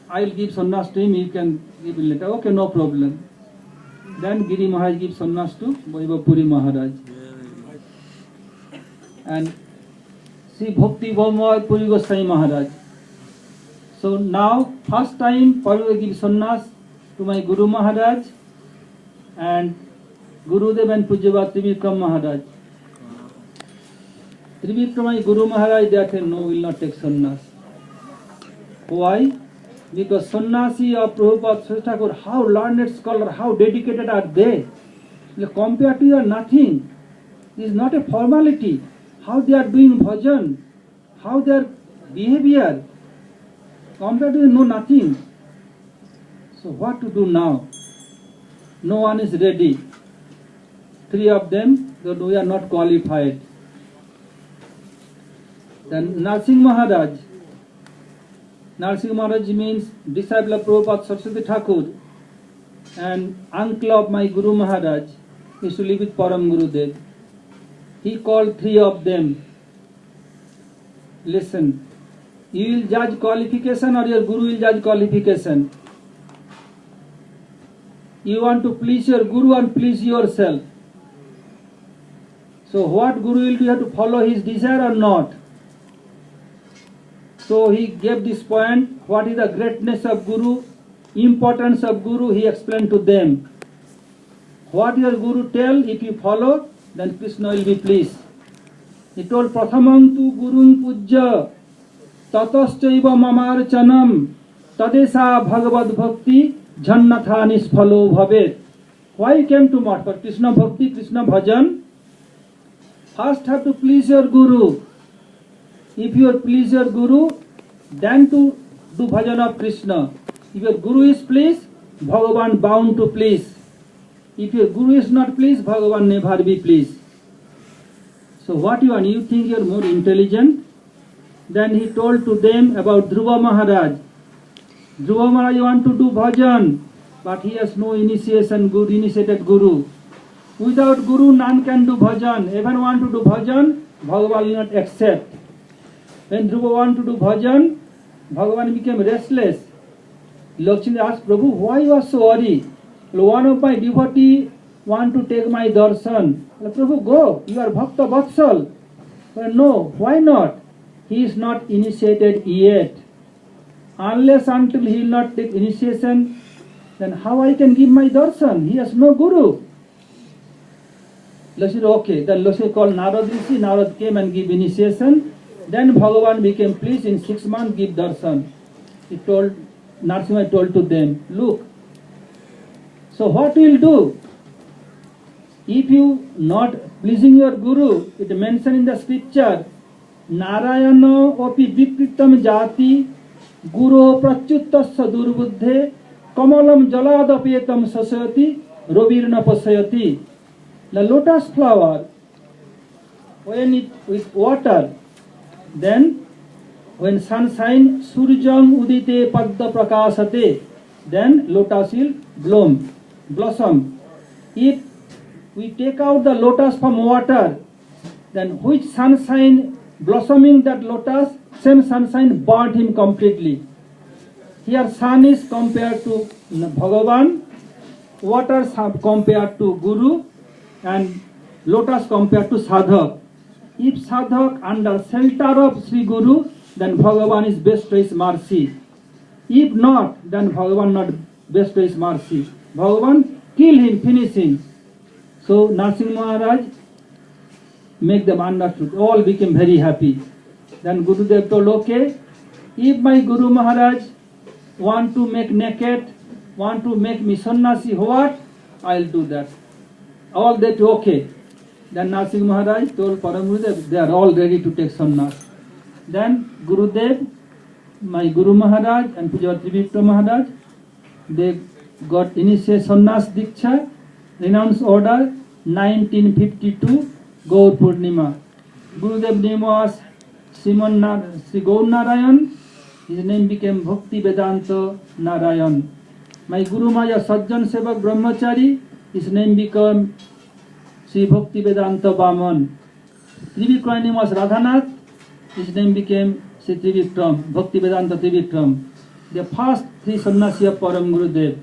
A: I will give sannyas to him, you can give it later." Okay, no problem. Then Giri Maharaj gives sannyas to Vaibhapuri Maharaj. And see Bhakti Puri Goswami Maharaj. So now, first time Param gives sannyas to my Guru Maharaj and Gurudev and Pujyavad Trivikram Maharaj. Trivikram Guru Maharaj, they said, "No, will not take sannyas." Why? Because sannyasi of Prabhupada Srista, how learned scholar, how dedicated are they? Compared to you are nothing. This is not a formality. How they are doing bhajan, how their behavior, compared to you, no nothing. So what to do now? No one is ready. 3 of them, that we are not qualified. Then Narsingh Maharaj. Narsingh Maharaj means disciple of Prabhupada Saraswati Thakur and uncle of my Guru Maharaj. He used to live with Param Gurudev. He called 3 of them. Listen, you will judge qualification or your Guru will judge qualification. You want to please your Guru and please yourself. So what Guru will do? You have to follow his desire or not? So he gave this point, what is the greatness of Guru, importance of Guru, he explained to them. What your Guru tell, if you follow, then Krishna will be pleased. He told, "Prathamam tu Gurung Pujya, tataschaiva mamarchanam, tadesa bhagavad bhakti, jannatha nisphalo bhavet." Why you came to Math? For Krishna Bhakti, Krishna Bhajan. First have to please your Guru. If you please your Guru, then to do bhajan of Krishna. If your Guru is pleased, Bhagavan bound to please. If your Guru is not pleased, Bhagavan never be pleased. So what you want? You think you are more intelligent? Then he told to them about Dhruva Maharaj. Dhruva Maharaj want to do bhajan, but he has no initiation, good initiated Guru. Without Guru, none can do bhajan. Even want to do bhajan, Bhagavan will not accept. When Dhruva want to do bhajan, Bhagavan became restless. Lakshmi asked Prabhu, why you are so worried? One of my devotee want to take my darshan. Prabhu, go, you are Bhakta Vatsal. But no, why not? He is not initiated yet. Unless until he will not take initiation, then how I can give my darshan? He has no Guru. Lakshmi said, okay. Then Lakshmi called Narad Rishi. Narad came and gave initiation. Then Bhagavan became pleased. In 6 months give darshan. He told, Narasimha told to them, look, so what will do? If you not pleasing your Guru, it mentioned in the scripture, Narayana opi vikritam jati Guru prachutasya durbuddhe kamalam jaladapetam sasayati rovirna pasayati. The lotus flower, when it with water, then when sunshine, surjam udite padda prakasate, then lotus will blossom. If we take out the lotus from water, then which sunshine blossoming that lotus, same sunshine burnt him completely. Here sun is compared to Bhagavan, water is compared to Guru, and lotus compared to Sadhak. If Sadhak under shelter of Sri Guru, then Bhagavan is best to his mercy. If not, then Bhagavan not best to his mercy. Bhagavan kill him, finish him. So Narasimha Maharaj make them understood. All became very happy. Then Gurudev told, okay, if my Guru Maharaj want to make naked, want to make me sannyasi, what? I'll do that. All that okay. Then Narasimha Maharaj told Param Gurudev, they are all ready to take sannyas. Then Gurudev, my Guru Maharaj and Pujya Trivipra Maharaj, they got initiate sannyas diksha, renounced order, 1952, Gaur Purnima. Gurudev name was Sri Gaur Narayan. His name became Bhakti Vedanta Narayan. My Guru Maharaj Sajjan Sevak Brahmachari, his name became Sri Bhakti Vedanta Vaman. Trivikram name was Radhanath, his name became Sri Trivikram, Bhakti Vedanta Trivikram. The first 3 sannyasi of Param Gurudev.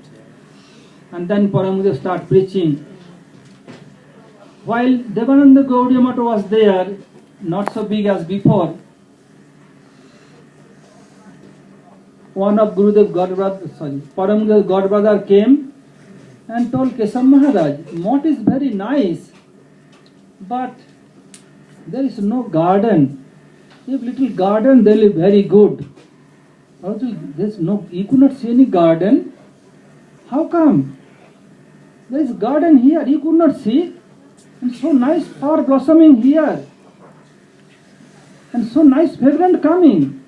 A: And then Param Gurudev start preaching. While Devananda Gaudiya Mata was there, not so big as before, one of Gurudev Param Gurudev God brother came and told Kesam Maharaj, Mott is very nice, but there is no garden. If little garden, they will be very good. There's no, you could not see any garden. How come? There is garden here, you could not see. And so nice flower blossoming here. And so nice fragrant coming.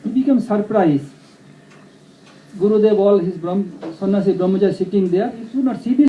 A: He became surprised. Gurudev, all his sannyasi Brahmacharya sitting there, you should not see this.